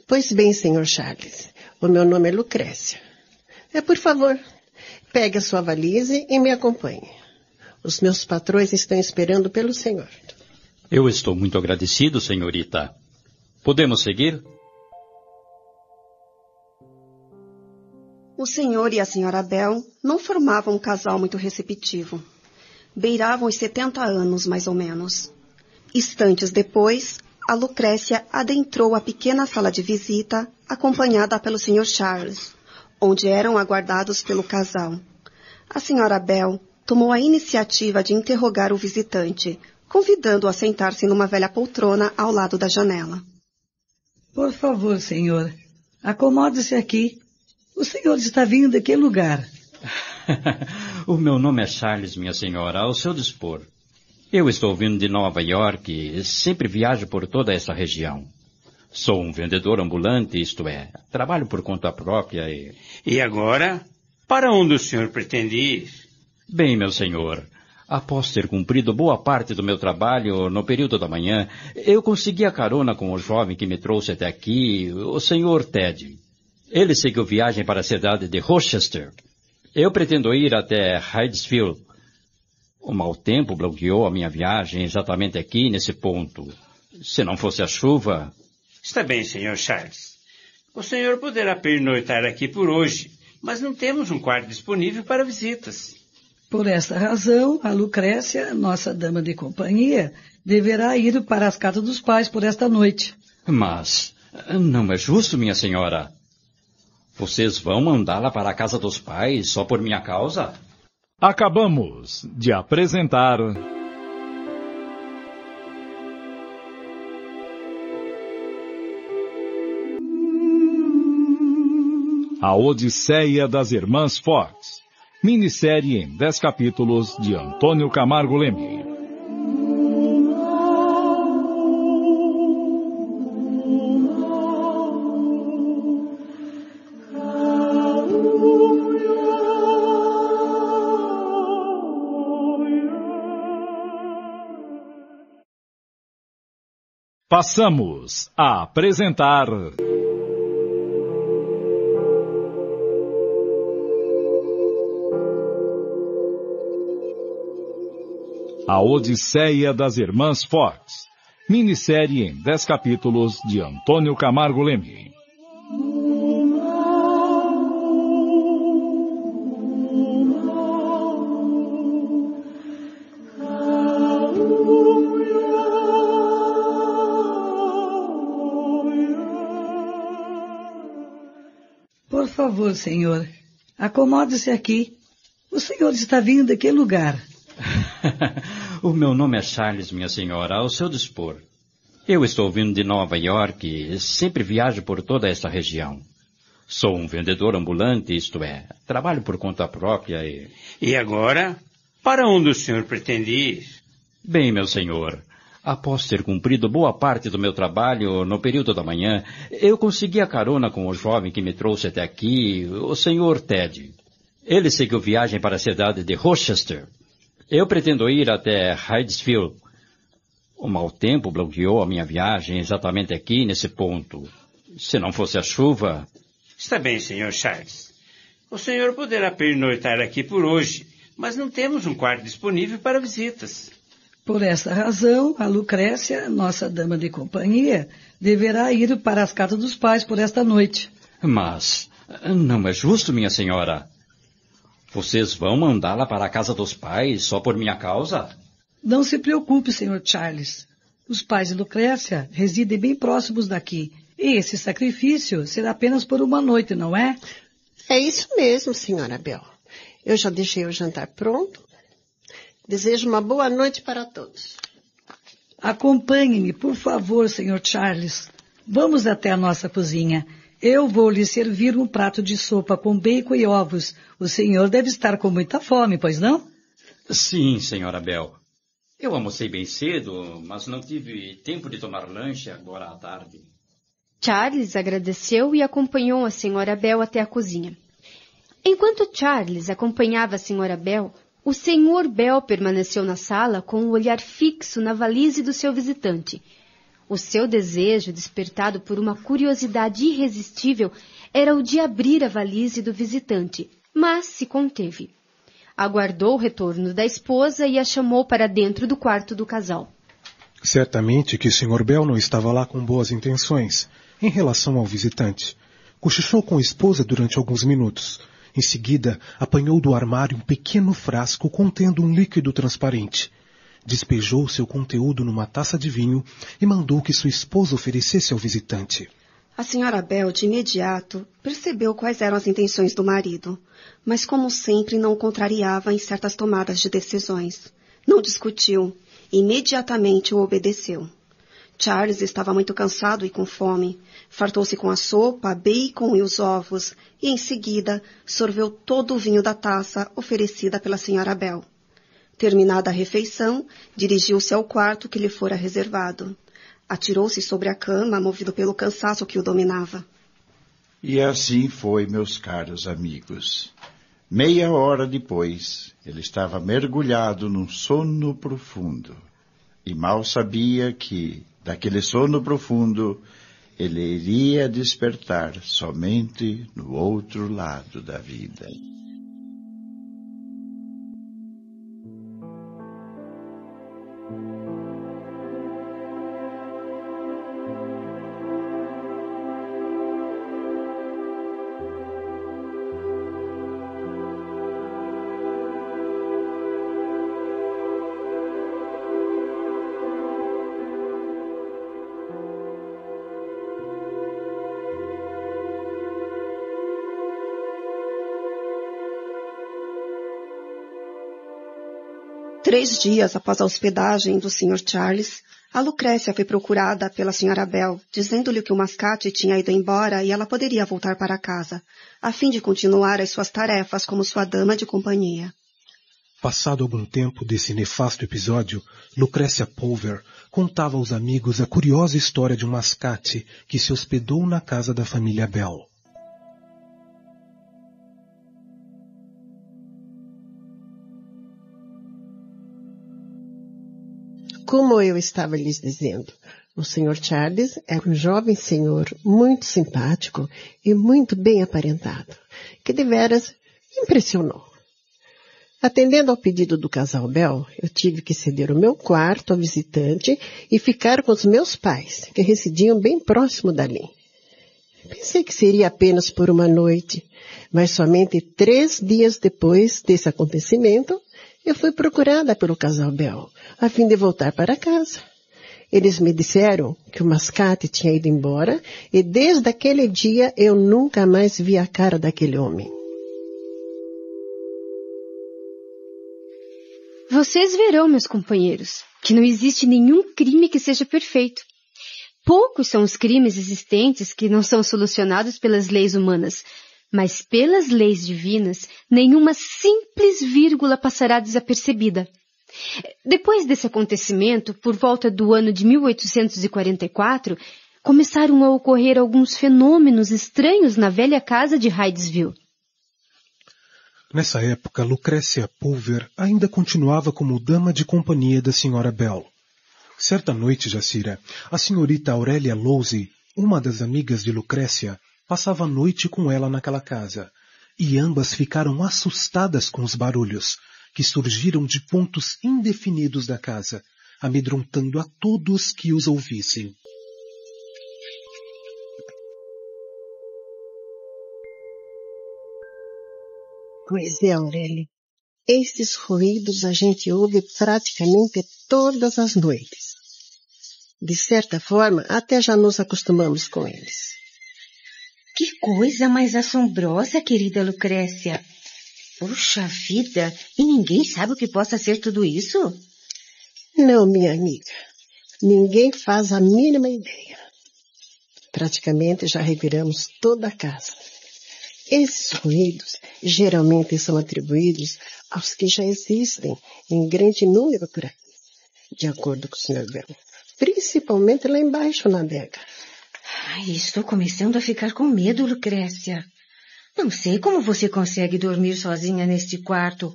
Pois bem, Sr. Charles, o meu nome é Lucrécia. Por favor, pegue a sua valise e me acompanhe. Os meus patrões estão esperando pelo senhor. Eu estou muito agradecido, senhorita. Podemos seguir? O senhor e a senhora Bell não formavam um casal muito receptivo. Beiravam os 70 anos, mais ou menos. Instantes depois, a Lucrécia adentrou a pequena sala de visita, acompanhada pelo Sr. Charles, onde eram aguardados pelo casal. A senhora Bell tomou a iniciativa de interrogar o visitante, convidando-o a sentar-se numa velha poltrona ao lado da janela. Por favor, senhor, acomode-se aqui. O senhor está vindo de que lugar? O meu nome é Charles, minha senhora, ao seu dispor. Eu estou vindo de Nova York e sempre viajo por toda essa região. Sou um vendedor ambulante, isto é, trabalho por conta própria e... E agora, para onde o senhor pretende ir? Bem, meu senhor, após ter cumprido boa parte do meu trabalho no período da manhã, eu consegui a carona com o jovem que me trouxe até aqui, o senhor Ted. Ele seguiu viagem para a cidade de Rochester. Eu pretendo ir até Hydesville. O mau tempo bloqueou a minha viagem exatamente aqui, nesse ponto. Se não fosse a chuva... Está bem, Sr. Charles. O senhor poderá pernoitar aqui por hoje, mas não temos um quarto disponível para visitas. Por essa razão, a Lucrécia, nossa dama de companhia, deverá ir para as casas dos pais por esta noite. Mas não é justo, minha senhora. Vocês vão mandá-la para a casa dos pais só por minha causa? Acabamos de apresentar... A Odisseia das Irmãs Fox, minissérie em 10 capítulos de Antônio Camargo Leme. Passamos a apresentar... A Odisseia das Irmãs Fox, minissérie em 10 capítulos de Antônio Camargo Leme. Por favor, senhor, acomode-se aqui. O senhor está vindo de que lugar? O meu nome é Charles, minha senhora, ao seu dispor. Eu estou vindo de Nova York e sempre viajo por toda essa região. Sou um vendedor ambulante, isto é, trabalho por conta própria e... E agora, para onde o senhor pretende ir? Bem, meu senhor, após ter cumprido boa parte do meu trabalho no período da manhã, eu consegui a carona com o jovem que me trouxe até aqui, o senhor Ted. Ele seguiu viagem para a cidade de Rochester. Eu pretendo ir até Hydesville. O mau tempo bloqueou a minha viagem exatamente aqui, nesse ponto. Se não fosse a chuva... Está bem, Sr. Charles. O senhor poderá pernoitar aqui por hoje, mas não temos um quarto disponível para visitas. Por essa razão, a Lucrécia, nossa dama de companhia, deverá ir para as casas dos pais por esta noite. Mas não é justo, minha senhora. Vocês vão mandá-la para a casa dos pais só por minha causa? Não se preocupe, Sr. Charles. Os pais de Lucrécia residem bem próximos daqui. E esse sacrifício será apenas por uma noite, não é? É isso mesmo, Sra. Bell. Eu já deixei o jantar pronto. Desejo uma boa noite para todos. Acompanhe-me, por favor, Sr. Charles. Vamos até a nossa cozinha. Eu vou lhe servir um prato de sopa com bacon e ovos. O senhor deve estar com muita fome, pois não? Sim, senhora Bell. Eu almocei bem cedo, mas não tive tempo de tomar lanche agora à tarde. Charles agradeceu e acompanhou a senhora Bell até a cozinha. Enquanto Charles acompanhava a senhora Bell, O Sr. Bell permaneceu na sala com o olhar fixo na valise do seu visitante. O seu desejo, despertado por uma curiosidade irresistível, era o de abrir a valise do visitante, mas se conteve. Aguardou o retorno da esposa e a chamou para dentro do quarto do casal. Certamente que o Sr. Bell não estava lá com boas intenções em relação ao visitante. Cochichou com a esposa durante alguns minutos. Em seguida, apanhou do armário um pequeno frasco contendo um líquido transparente. Despejou seu conteúdo numa taça de vinho e mandou que sua esposa oferecesse ao visitante. A senhora Bell, de imediato, percebeu quais eram as intenções do marido, mas como sempre não o contrariava em certas tomadas de decisões. Não discutiu, imediatamente o obedeceu. Charles estava muito cansado e com fome. Fartou-se com a sopa, bacon e os ovos, e em seguida sorveu todo o vinho da taça oferecida pela senhora Bell. Terminada a refeição, dirigiu-se ao quarto que lhe fora reservado. Atirou-se sobre a cama, movido pelo cansaço que o dominava. E assim foi, meus caros amigos. Meia hora depois, ele estava mergulhado num sono profundo. E mal sabia que, daquele sono profundo, ele iria despertar somente no outro lado da vida. Três dias após a hospedagem do Sr. Charles, a Lucrécia foi procurada pela Sra. Bell, dizendo-lhe que o mascate tinha ido embora e ela poderia voltar para casa, a fim de continuar as suas tarefas como sua dama de companhia. Passado algum tempo desse nefasto episódio, Lucrécia Pulver contava aos amigos a curiosa história de um mascate que se hospedou na casa da família Bell. Como eu estava lhes dizendo, o Sr. Charles era um jovem senhor muito simpático e muito bem aparentado, que deveras impressionou. Atendendo ao pedido do casal Bell, eu tive que ceder o meu quarto ao visitante e ficar com os meus pais, que residiam bem próximo dali. Pensei que seria apenas por uma noite, mas somente 3 dias depois desse acontecimento, eu fui procurada pelo casal Bell, a fim de voltar para casa. Eles me disseram que o mascate tinha ido embora e desde aquele dia eu nunca mais vi a cara daquele homem. Vocês verão, meus companheiros, que não existe nenhum crime que seja perfeito. Poucos são os crimes existentes que não são solucionados pelas leis humanas, mas pelas leis divinas, nenhuma simples vírgula passará desapercebida. Depois desse acontecimento, por volta do ano de 1844, começaram a ocorrer alguns fenômenos estranhos na velha casa de Hydesville. Nessa época, Lucrécia Pulver ainda continuava como dama de companhia da Sra. Bell. Certa noite, Jacira, a senhorita Aurélia Lowsey, uma das amigas de Lucrécia, passava a noite com ela naquela casa, e ambas ficaram assustadas com os barulhos, que surgiram de pontos indefinidos da casa, amedrontando a todos que os ouvissem. Pois é, Aurélia. Esses ruídos a gente ouve praticamente todas as noites. De certa forma, até já nos acostumamos com eles. Que coisa mais assombrosa, querida Lucrécia. Puxa vida, e ninguém sabe o que possa ser tudo isso? Não, minha amiga. Ninguém faz a mínima ideia. Praticamente já reviramos toda a casa. Esses ruídos geralmente são atribuídos aos que já existem em grande número por aí, de acordo com o Sr. Bell, principalmente lá embaixo na adega. Ai, estou começando a ficar com medo, Lucrécia. Não sei como você consegue dormir sozinha neste quarto.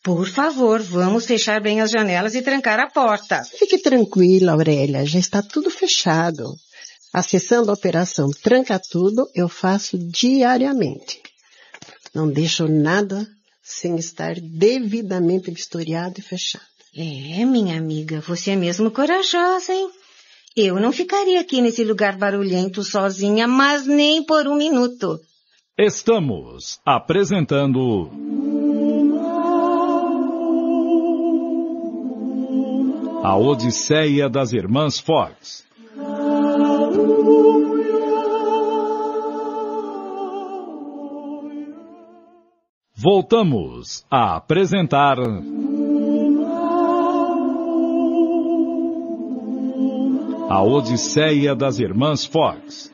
Por favor, vamos fechar bem as janelas e trancar a porta. Fique tranquila, Aurélia, já está tudo fechado. Acessando a operação Tranca Tudo, eu faço diariamente. Não deixo nada sem estar devidamente vistoriado e fechado. Minha amiga, você é mesmo corajosa, hein? Eu não ficaria aqui nesse lugar barulhento sozinha, mas nem por um minuto. Estamos apresentando A Odisseia das Irmãs Fox. Voltamos a apresentar A Odisseia das Irmãs Fox.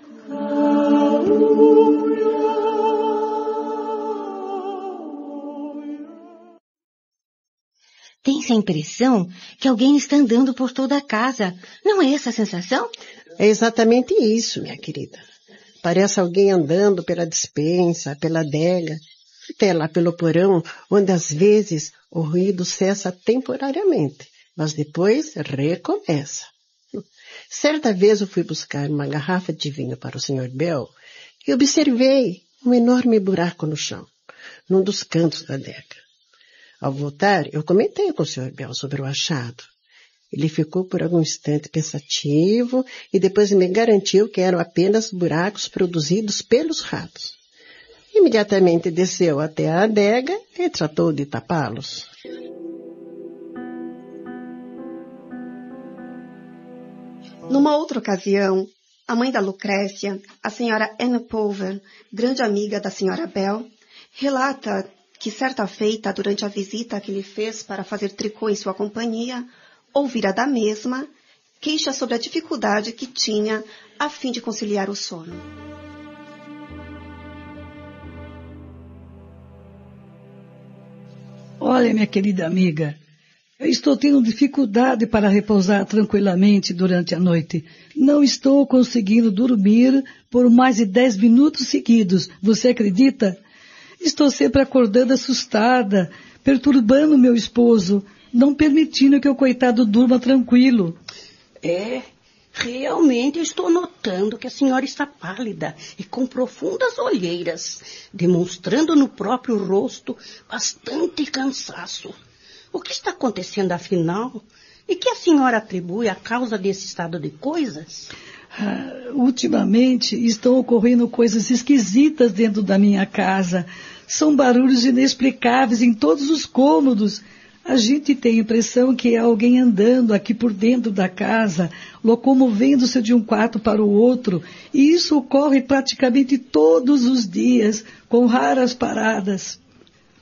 Tem-se a impressão que alguém está andando por toda a casa. Não é essa a sensação? É exatamente isso, minha querida. Parece alguém andando pela despensa, pela adega, até lá pelo porão, onde às vezes o ruído cessa temporariamente, mas depois recomeça. Certa vez eu fui buscar uma garrafa de vinho para o Sr. Bell e observei um enorme buraco no chão, num dos cantos da adega. Ao voltar, eu comentei com o Sr. Bell sobre o achado. Ele ficou por algum instante pensativo e depois me garantiu que eram apenas buracos produzidos pelos ratos. Imediatamente desceu até a adega e tratou de tapá-los. Numa outra ocasião, a mãe da Lucrécia, a senhora Anne Pulver, grande amiga da senhora Bell, relata que certa feita, durante a visita que lhe fez para fazer tricô em sua companhia, ouvira da mesma queixa sobre a dificuldade que tinha a fim de conciliar o sono. Olha, minha querida amiga, eu estou tendo dificuldade para repousar tranquilamente durante a noite. Não estou conseguindo dormir por mais de 10 minutos seguidos. Você acredita? Estou sempre acordando assustada, perturbando meu esposo, não permitindo que o coitado durma tranquilo. Realmente estou notando que a senhora está pálida e com profundas olheiras, demonstrando no próprio rosto bastante cansaço. O que está acontecendo afinal? E que a senhora atribui à causa desse estado de coisas? Ultimamente estão ocorrendo coisas esquisitas dentro da minha casa. São barulhos inexplicáveis em todos os cômodos. A gente tem a impressão que é alguém andando aqui por dentro da casa, locomovendo-se de um quarto para o outro. E isso ocorre praticamente todos os dias, com raras paradas.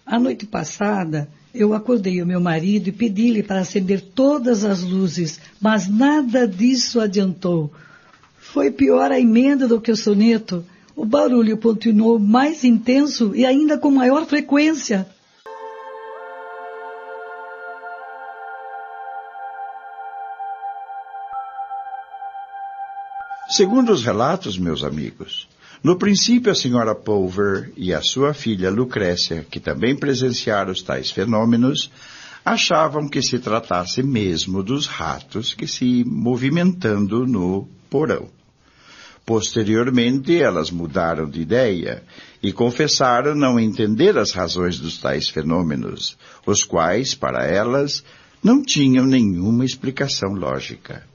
A noite passada, eu acordei o meu marido e pedi-lhe para acender todas as luzes, mas nada disso adiantou. Foi pior a emenda do que o soneto. O barulho continuou mais intenso e ainda com maior frequência. Segundo os relatos, meus amigos, no princípio a senhora Pulver e a sua filha Lucrécia, que também presenciaram os tais fenômenos, achavam que se tratasse mesmo dos ratos que se movimentando no porão. Posteriormente, elas mudaram de ideia e confessaram não entender as razões dos tais fenômenos, os quais, para elas, não tinham nenhuma explicação lógica.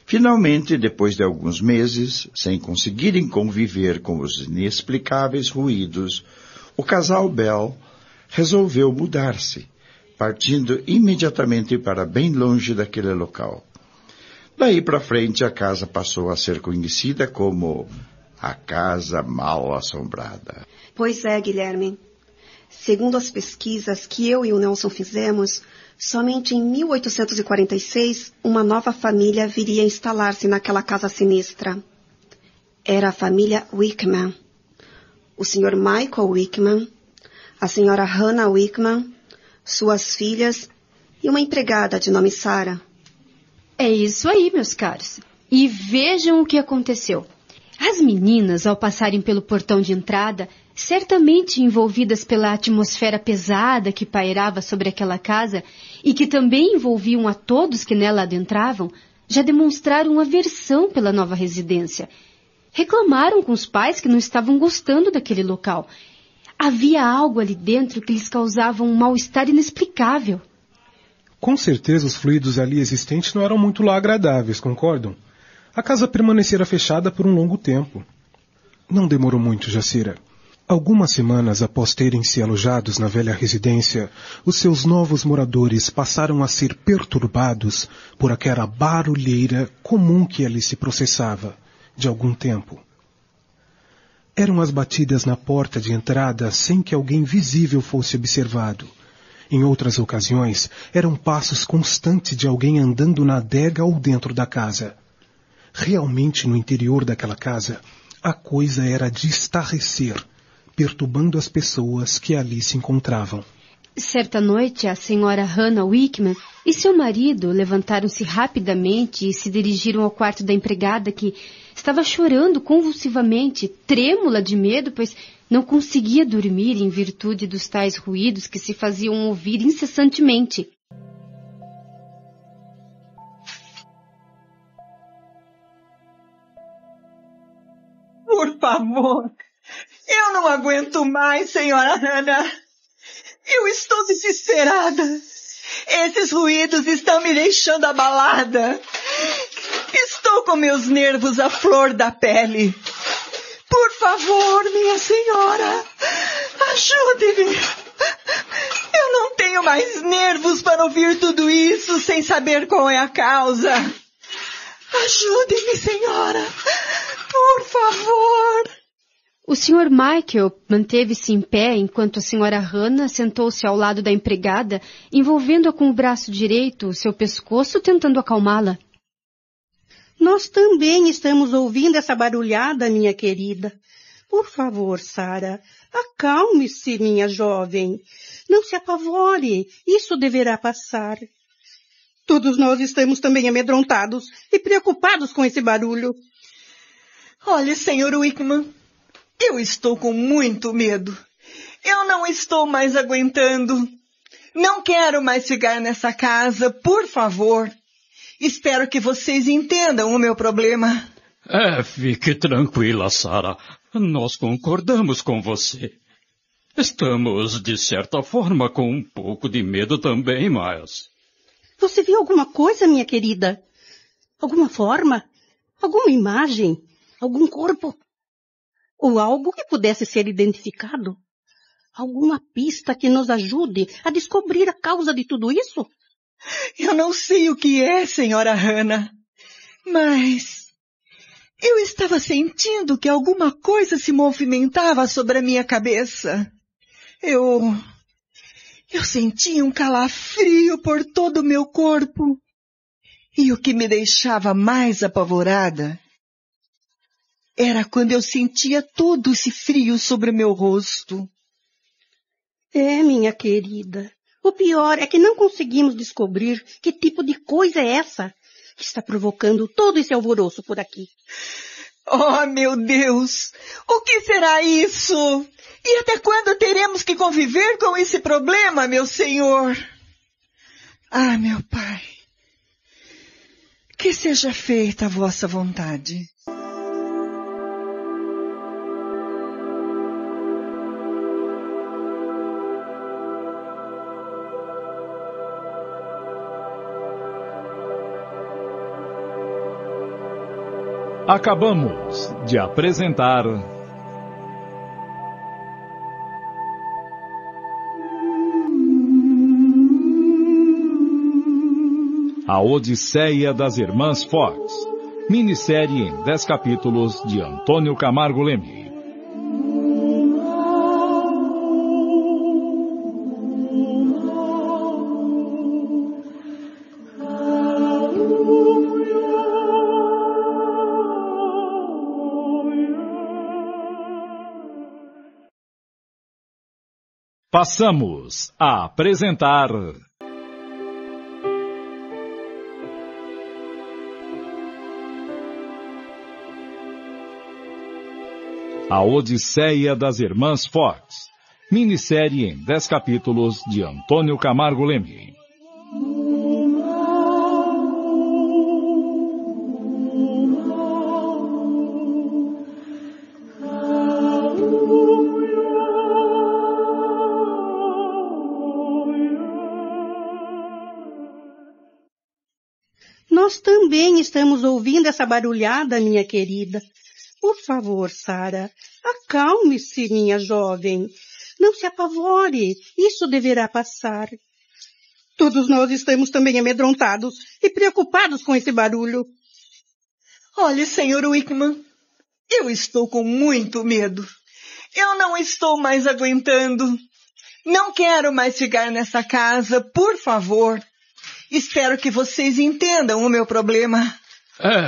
Finalmente, depois de alguns meses, sem conseguirem conviver com os inexplicáveis ruídos, o casal Bell resolveu mudar-se, partindo imediatamente para bem longe daquele local. Daí para frente, a casa passou a ser conhecida como a Casa Mal Assombrada. Pois é, Guilherme. Segundo as pesquisas que eu e o Nelson fizemos, somente em 1846 uma nova família viria a instalar-se naquela casa sinistra. Era a família Wickman. O Sr. Michael Wickman, a Sra. Hannah Wickman, suas filhas e uma empregada de nome Sarah. É isso aí, meus caros. E vejam o que aconteceu. As meninas, ao passarem pelo portão de entrada, certamente envolvidas pela atmosfera pesada que pairava sobre aquela casa e que também envolviam a todos que nela adentravam, já demonstraram aversão pela nova residência. Reclamaram com os pais que não estavam gostando daquele local. Havia algo ali dentro que lhes causava um mal-estar inexplicável. Com certeza os fluidos ali existentes não eram muito lá agradáveis, concordam? A casa permanecera fechada por um longo tempo. Não demorou muito, Jacira. Algumas semanas após terem se alojados na velha residência, os seus novos moradores passaram a ser perturbados por aquela barulheira comum que ali se processava, de algum tempo. Eram as batidas na porta de entrada sem que alguém visível fosse observado. Em outras ocasiões, eram passos constantes de alguém andando na adega ou dentro da casa. Realmente, no interior daquela casa, a coisa era de estarrecer, perturbando as pessoas que ali se encontravam. Certa noite, a senhora Hannah Wickman e seu marido levantaram-se rapidamente e se dirigiram ao quarto da empregada que estava chorando convulsivamente, trêmula de medo, pois não conseguia dormir em virtude dos tais ruídos que se faziam ouvir incessantemente. Por favor, eu não aguento mais, senhora Hannah. Eu estou desesperada. Esses ruídos estão me deixando abalada. Estou com meus nervos à flor da pele. Por favor, minha senhora, ajude-me. Eu não tenho mais nervos para ouvir tudo isso sem saber qual é a causa. Ajude-me, senhora. Por favor. O Sr. Michael manteve-se em pé enquanto a Sra. Hannah sentou-se ao lado da empregada, envolvendo-a com o braço direito, o seu pescoço, tentando acalmá-la. Nós também estamos ouvindo essa barulhada, minha querida. Por favor, Sarah, acalme-se, minha jovem. Não se apavore, isso deverá passar. Todos nós estamos também amedrontados e preocupados com esse barulho. Olha, Sr. Wickman, eu estou com muito medo. Eu não estou mais aguentando. Não quero mais ficar nessa casa, por favor. Espero que vocês entendam o meu problema. Fique tranquila, Sarah. Nós concordamos com você. Estamos, de certa forma, com um pouco de medo também, mas... Você viu alguma coisa, minha querida? Alguma forma? Alguma imagem? Algum corpo? Ou algo que pudesse ser identificado? Alguma pista que nos ajude a descobrir a causa de tudo isso? Eu não sei o que é, senhora Hannah, mas eu estava sentindo que alguma coisa se movimentava sobre a minha cabeça. Eu sentia um calafrio por todo o meu corpo. E o que me deixava mais apavorada era quando eu sentia todo esse frio sobre o meu rosto. Minha querida, o pior é que não conseguimos descobrir que tipo de coisa é essa que está provocando todo esse alvoroço por aqui. Oh, meu Deus! O que será isso? E até quando teremos que conviver com esse problema, meu Senhor? Ah, meu Pai, que seja feita a vossa vontade. Acabamos de apresentar A Odisseia das Irmãs Fox, minissérie em 10 capítulos de Antônio Camargo Leme. Passamos a apresentar A Odisseia das Irmãs Fox, minissérie em 10 capítulos de Antônio Camargo Leme. Nós também estamos ouvindo essa barulhada, minha querida. Por favor, Sara, acalme-se, minha jovem. Não se apavore, isso deverá passar. Todos nós estamos também amedrontados e preocupados com esse barulho. Olhe, Sr. Wickman, eu estou com muito medo. Eu não estou mais aguentando. Não quero mais ficar nessa casa, por favor. Espero que vocês entendam o meu problema.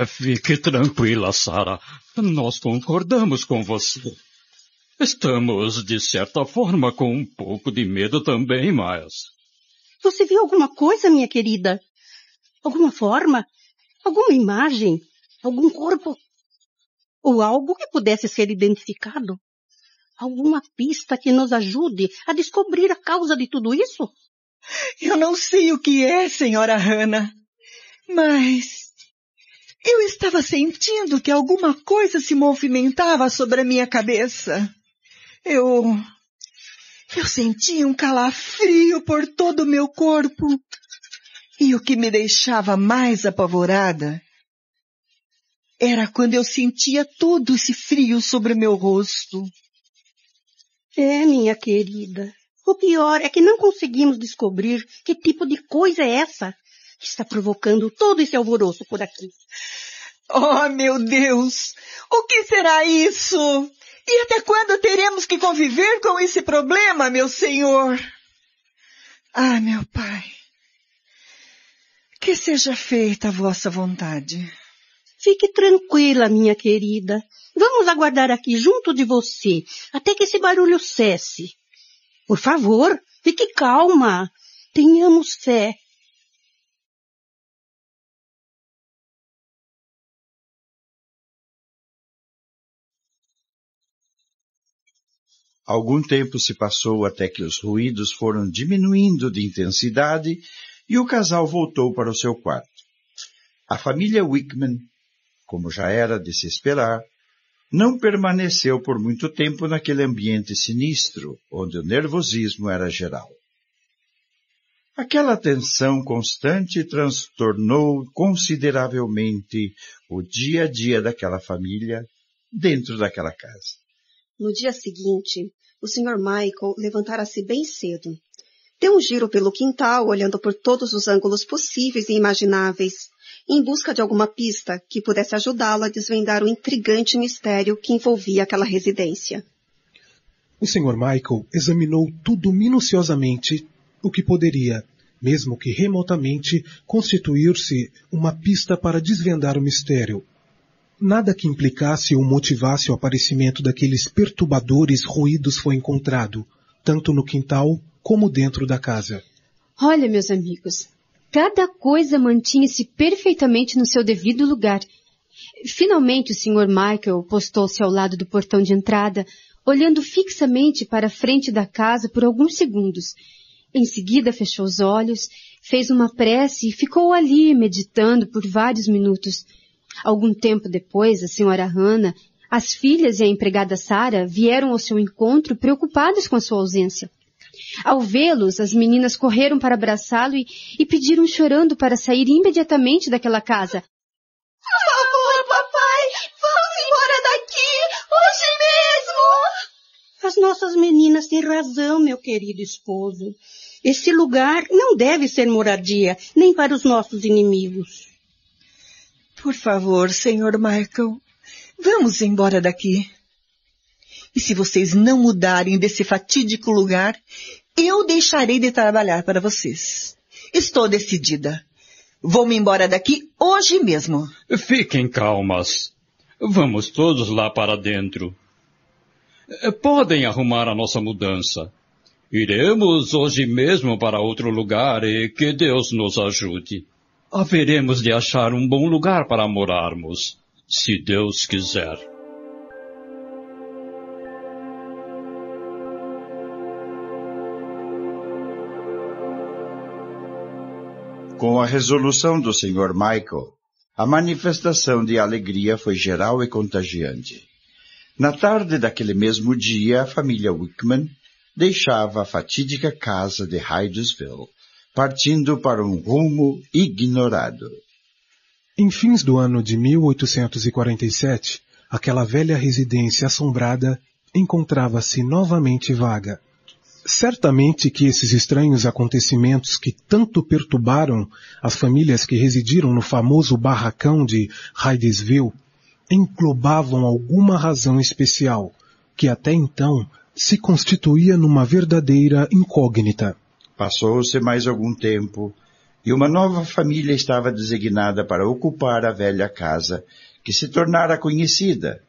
Fique tranquila, Sara. Nós concordamos com você. Estamos, de certa forma, com um pouco de medo também, mas... Você viu alguma coisa, minha querida? Alguma forma? Alguma imagem? Algum corpo? Ou algo que pudesse ser identificado? Alguma pista que nos ajude a descobrir a causa de tudo isso? Eu não sei o que é, senhora Hannah, mas eu estava sentindo que alguma coisa se movimentava sobre a minha cabeça. Eu sentia um calafrio por todo o meu corpo. E o que me deixava mais apavorada era quando eu sentia todo esse frio sobre o meu rosto. Minha querida, o pior é que não conseguimos descobrir que tipo de coisa é essa que está provocando todo esse alvoroço por aqui. Oh, meu Deus! O que será isso? E até quando teremos que conviver com esse problema, meu senhor? Ah, meu pai, que seja feita a vossa vontade. Fique tranquila, minha querida. Vamos aguardar aqui junto de você até que esse barulho cesse. Por favor, fique calma. Tenhamos fé. Algum tempo se passou até que os ruídos foram diminuindo de intensidade e o casal voltou para o seu quarto. A família Wickman, como já era de se esperar, não permaneceu por muito tempo naquele ambiente sinistro, onde o nervosismo era geral. Aquela tensão constante transtornou consideravelmente o dia a dia daquela família dentro daquela casa. No dia seguinte, o Sr. Michael levantara-se bem cedo. Deu um giro pelo quintal, olhando por todos os ângulos possíveis e imagináveis, em busca de alguma pista que pudesse ajudá-lo a desvendar o intrigante mistério que envolvia aquela residência. O Sr. Michael examinou tudo minuciosamente, o que poderia, mesmo que remotamente, constituir-se uma pista para desvendar o mistério. Nada que implicasse ou motivasse o aparecimento daqueles perturbadores ruídos foi encontrado, tanto no quintal como dentro da casa. Olha, meus amigos, cada coisa mantinha-se perfeitamente no seu devido lugar. Finalmente o Sr. Michael postou-se ao lado do portão de entrada, olhando fixamente para a frente da casa por alguns segundos. Em seguida fechou os olhos, fez uma prece e ficou ali meditando por vários minutos. Algum tempo depois, a senhora Hannah, as filhas e a empregada Sarah vieram ao seu encontro preocupadas com a sua ausência. Ao vê-los, as meninas correram para abraçá-lo e pediram chorando para sair imediatamente daquela casa. Por favor, papai, vamos embora daqui, hoje mesmo! As nossas meninas têm razão, meu querido esposo. Esse lugar não deve ser moradia, nem para os nossos inimigos. Por favor, Sr. Michael, vamos embora daqui. E se vocês não mudarem desse fatídico lugar, eu deixarei de trabalhar para vocês. Estou decidida. Vou-me embora daqui hoje mesmo. Fiquem calmas. Vamos todos lá para dentro. Podem arrumar a nossa mudança. Iremos hoje mesmo para outro lugar e que Deus nos ajude. Haveremos de achar um bom lugar para morarmos, se Deus quiser. Com a resolução do Sr. Michael, a manifestação de alegria foi geral e contagiante. Na tarde daquele mesmo dia, a família Wickman deixava a fatídica casa de Hydesville, partindo para um rumo ignorado. Em fins do ano de 1847, aquela velha residência assombrada encontrava-se novamente vaga. Certamente que esses estranhos acontecimentos que tanto perturbaram as famílias que residiram no famoso barracão de Hydesville englobavam alguma razão especial, que até então se constituía numa verdadeira incógnita. Passou-se mais algum tempo, e uma nova família estava designada para ocupar a velha casa, que se tornara conhecida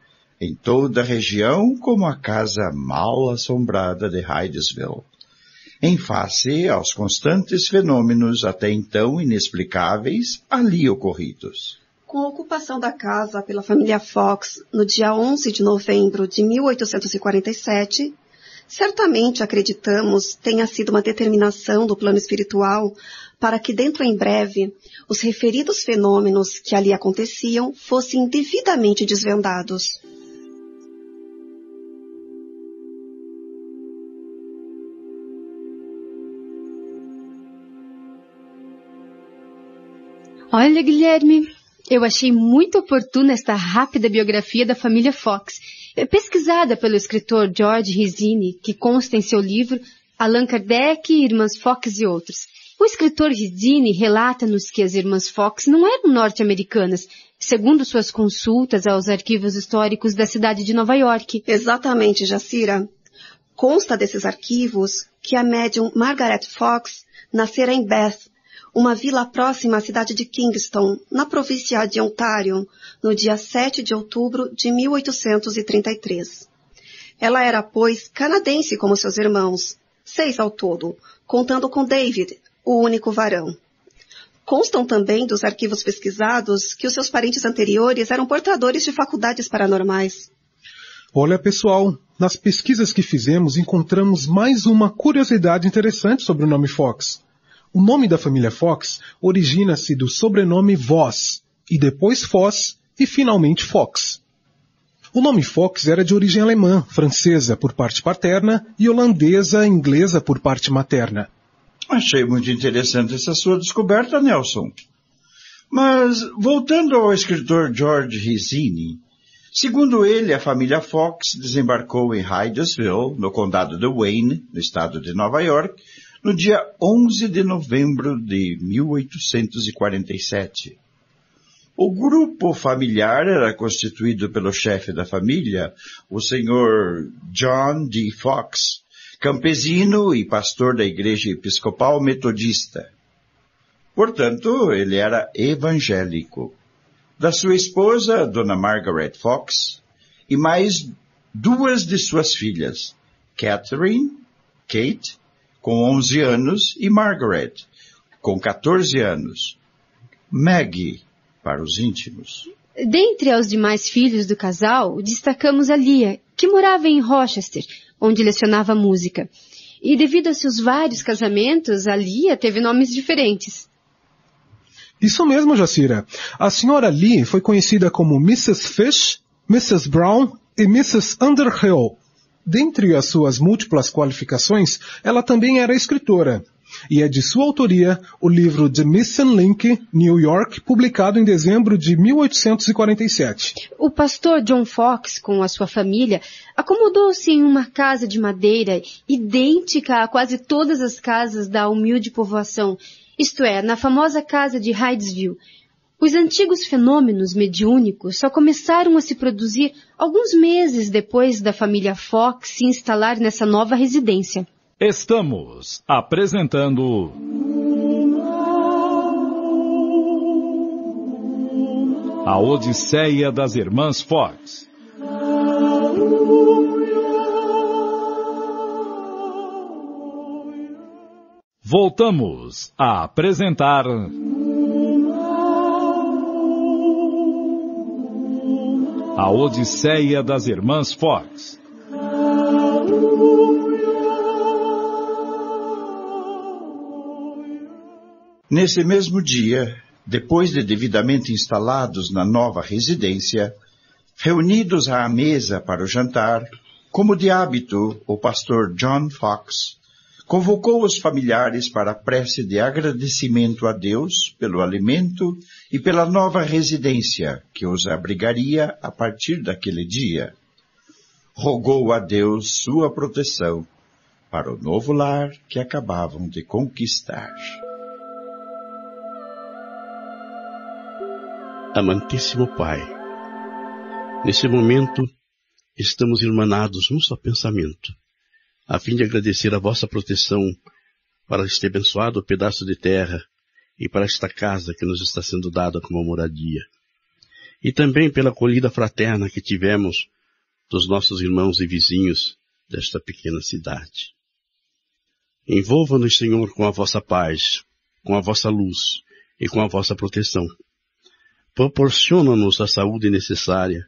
em toda a região como a casa mal assombrada de Hydesville, em face aos constantes fenômenos até então inexplicáveis ali ocorridos. Com a ocupação da casa pela família Fox no dia 11 de novembro de 1847, certamente acreditamos tenha sido uma determinação do plano espiritual para que dentro em breve os referidos fenômenos que ali aconteciam fossem devidamente desvendados. Olha, Guilherme, eu achei muito oportuna esta rápida biografia da família Fox, pesquisada pelo escritor George Rizzini, que consta em seu livro Allan Kardec, Irmãs Fox e Outros. O escritor Rizzini relata-nos que as irmãs Fox não eram norte-americanas, segundo suas consultas aos arquivos históricos da cidade de Nova York. Exatamente, Jacira. Consta desses arquivos que a médium Margaret Fox nascera em Bath, uma vila próxima à cidade de Kingston, na província de Ontário, no dia 7 de outubro de 1833. Ela era, pois, canadense como seus irmãos, 6 ao todo, contando com David, o único varão. Constam também dos arquivos pesquisados que os seus parentes anteriores eram portadores de faculdades paranormais. Olha, pessoal, nas pesquisas que fizemos encontramos mais uma curiosidade interessante sobre o nome Fox. O nome da família Fox origina-se do sobrenome Voss, e depois Foss, e finalmente Fox. O nome Fox era de origem alemã, francesa por parte paterna e holandesa, inglesa por parte materna. Achei muito interessante essa sua descoberta, Nelson. Mas, voltando ao escritor George Rizzini, segundo ele, a família Fox desembarcou em Hydesville, no condado de Wayne, no estado de Nova York, no dia 11 de novembro de 1847. O grupo familiar era constituído pelo chefe da família, o Sr. John D. Fox, campesino e pastor da Igreja Episcopal Metodista. Portanto, ele era evangélico. Da sua esposa, Dona Margaret Fox, e mais 2 de suas filhas, Catherine, Kate, com 11 anos, e Margaret, com 14 anos. Maggie, para os íntimos. Dentre os demais filhos do casal, destacamos a Lia, que morava em Rochester, onde lecionava música. E devido a seus vários casamentos, a Lia teve nomes diferentes. Isso mesmo, Jacira. A senhora Lee foi conhecida como Mrs. Fish, Mrs. Brown e Mrs. Underhill. Dentre as suas múltiplas qualificações, ela também era escritora. E é de sua autoria o livro The Missing Link, New York, publicado em dezembro de 1847. O pastor John Fox, com a sua família, acomodou-se em uma casa de madeira idêntica a quase todas as casas da humilde povoação, isto é, na famosa casa de Hydesville. Os antigos fenômenos mediúnicos só começaram a se produzir alguns meses depois da família Fox se instalar nessa nova residência. Estamos apresentando A Odisseia das Irmãs Fox. Voltamos a apresentar A Odisseia das Irmãs Fox. Nesse mesmo dia, depois de devidamente instalados na nova residência, reunidos à mesa para o jantar, como de hábito, o pastor John Fox convocou os familiares para a prece de agradecimento a Deus pelo alimento e pela nova residência que os abrigaria a partir daquele dia. Rogou a Deus sua proteção para o novo lar que acabavam de conquistar. Amantíssimo Pai, nesse momento estamos irmanados num só pensamento, a fim de agradecer a vossa proteção para este abençoado pedaço de terra e para esta casa que nos está sendo dada como moradia. E também pela acolhida fraterna que tivemos dos nossos irmãos e vizinhos desta pequena cidade. Envolva-nos, Senhor, com a vossa paz, com a vossa luz e com a vossa proteção. Proporciona-nos a saúde necessária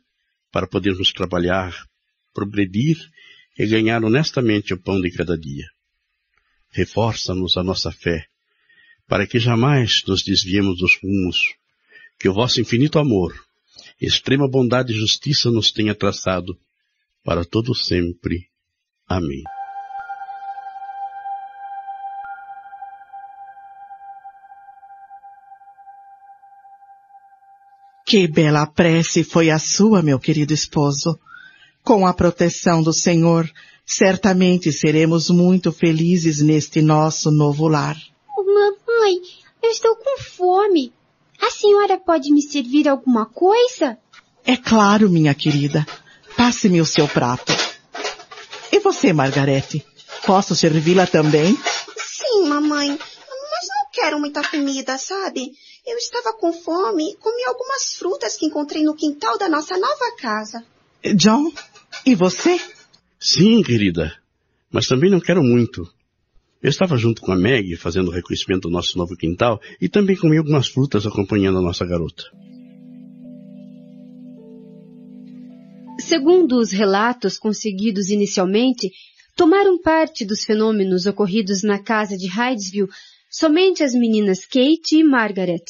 para podermos trabalhar, progredir e ganhar honestamente o pão de cada dia. Reforça-nos a nossa fé, para que jamais nos desviemos dos rumos que o vosso infinito amor, extrema bondade e justiça nos tenha traçado para todo sempre. Amém. Que bela prece foi a sua, meu querido esposo. Com a proteção do Senhor, certamente seremos muito felizes neste nosso novo lar. Mamãe, eu estou com fome. A senhora pode me servir alguma coisa? É claro, minha querida. Passe-me o seu prato. E você, Margarete? Posso servi-la também? Sim, mamãe. Mas não quero muita comida, sabe? Eu estava com fome e comi algumas frutas que encontrei no quintal da nossa nova casa. John, e você? Sim, querida, mas também não quero muito. Eu estava junto com a Meg fazendo o reconhecimento do nosso novo quintal e também comi algumas frutas acompanhando a nossa garota. Segundo os relatos conseguidos inicialmente, tomaram parte dos fenômenos ocorridos na casa de Hydesville somente as meninas Kate e Margaret,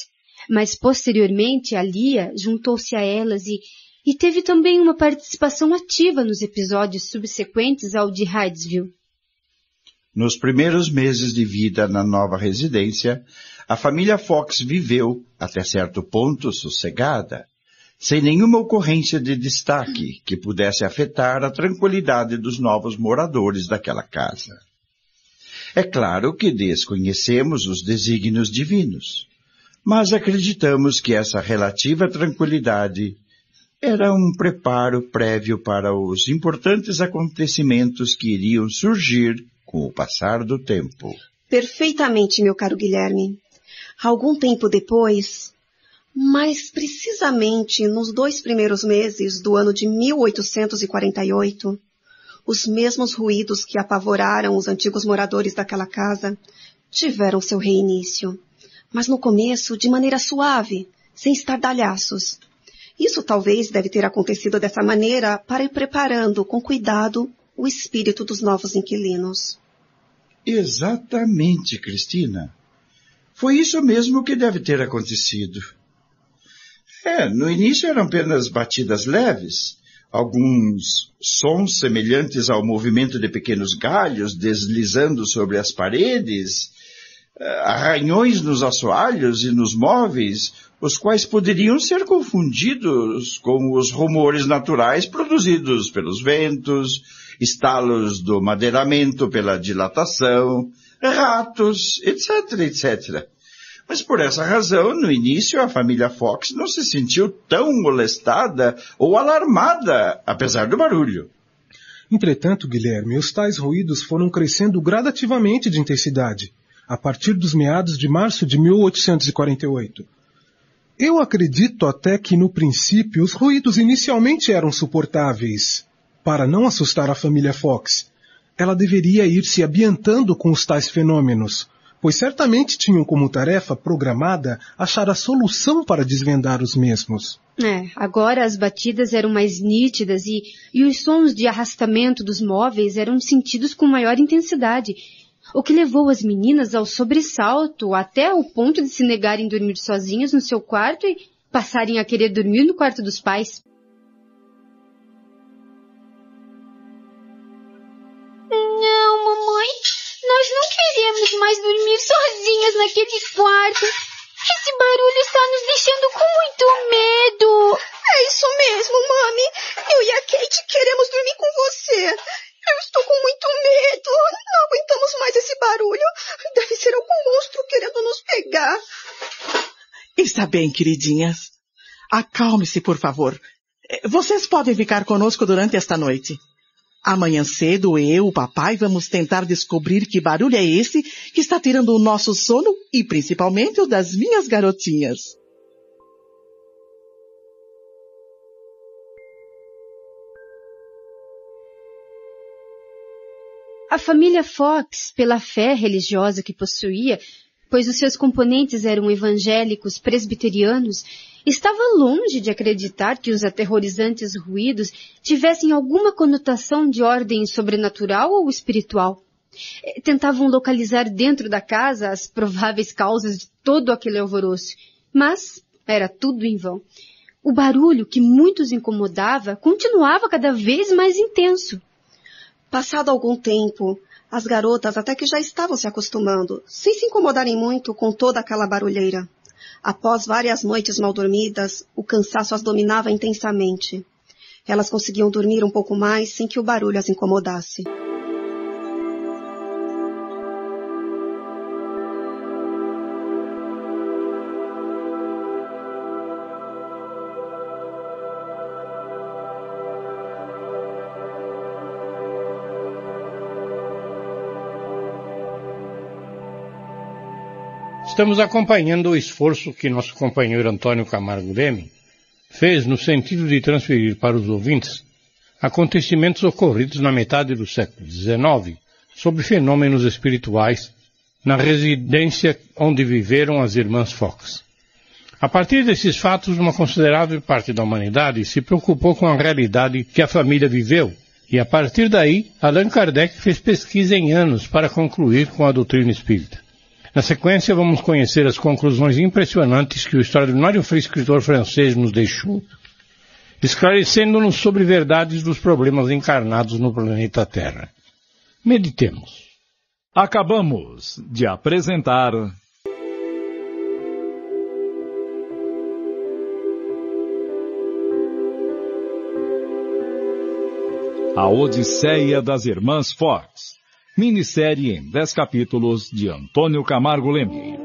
mas posteriormente a Lia juntou-se a elas e teve também uma participação ativa nos episódios subsequentes ao de Hydesville. Nos primeiros meses de vida na nova residência, a família Fox viveu, até certo ponto, sossegada, sem nenhuma ocorrência de destaque que pudesse afetar a tranquilidade dos novos moradores daquela casa. É claro que desconhecemos os desígnios divinos, mas acreditamos que essa relativa tranquilidade era um preparo prévio para os importantes acontecimentos que iriam surgir com o passar do tempo. Perfeitamente, meu caro Guilherme. Algum tempo depois, mas precisamente nos 2 primeiros meses do ano de 1848, os mesmos ruídos que apavoraram os antigos moradores daquela casa tiveram seu reinício, mas no começo de maneira suave, sem estardalhaços. Isso talvez deve ter acontecido dessa maneira para ir preparando com cuidado o espírito dos novos inquilinos. Exatamente, Cristina. Foi isso mesmo que deve ter acontecido. No início eram apenas batidas leves, alguns sons semelhantes ao movimento de pequenos galhos deslizando sobre as paredes, arranhões nos assoalhos e nos móveis, os quais poderiam ser confundidos com os rumores naturais produzidos pelos ventos, estalos do madeiramento pela dilatação, ratos, etc, etc. Mas por essa razão, no início, a família Fox não se sentiu tão molestada ou alarmada, apesar do barulho. Entretanto, Guilherme, os tais ruídos foram crescendo gradativamente de intensidade, a partir dos meados de março de 1848. Eu acredito até que, no princípio, os ruídos inicialmente eram suportáveis. Para não assustar a família Fox, ela deveria ir se ambientando com os tais fenômenos, pois certamente tinham como tarefa programada achar a solução para desvendar os mesmos. Agora as batidas eram mais nítidas e os sons de arrastamento dos móveis eram sentidos com maior intensidade. o que levou as meninas ao sobressalto até o ponto de se negarem dormir sozinhas no seu quarto e passarem a querer dormir no quarto dos pais. Não, mamãe, nós não queremos mais dormir sozinhas naquele quarto. Esse barulho está nos deixando com muito medo. É isso mesmo, mami. Eu e a Kate queremos dormir com você. Eu estou com muito medo. Não aguentamos mais esse barulho. Deve ser algum monstro querendo nos pegar. Está bem, queridinhas. Acalme-se, por favor. Vocês podem ficar conosco durante esta noite. Amanhã cedo, eu, o papai, vamos tentar descobrir que barulho é esse que está tirando o nosso sono e principalmente o das minhas garotinhas. A família Fox, pela fé religiosa que possuía, pois os seus componentes eram evangélicos presbiterianos, estava longe de acreditar que os aterrorizantes ruídos tivessem alguma conotação de ordem sobrenatural ou espiritual. Tentavam localizar dentro da casa as prováveis causas de todo aquele alvoroço, mas era tudo em vão. O barulho que muitos incomodava continuava cada vez mais intenso. Passado algum tempo, as garotas até que já estavam se acostumando, sem se incomodarem muito com toda aquela barulheira. Após várias noites mal dormidas, o cansaço as dominava intensamente. Elas conseguiam dormir um pouco mais sem que o barulho as incomodasse. Estamos acompanhando o esforço que nosso companheiro Antônio Camargo Leme fez no sentido de transferir para os ouvintes acontecimentos ocorridos na metade do século XIX sobre fenômenos espirituais na residência onde viveram as irmãs Fox. A partir desses fatos, uma considerável parte da humanidade se preocupou com a realidade que a família viveu, e a partir daí, Allan Kardec fez pesquisa em anos para concluir com a doutrina espírita. Na sequência, vamos conhecer as conclusões impressionantes que o extraordinário escritor francês nos deixou, esclarecendo-nos sobre verdades dos problemas encarnados no planeta Terra. Meditemos. Acabamos de apresentar A Odisseia das Irmãs Fox, minissérie em 10 capítulos de Antônio Camargo Leme.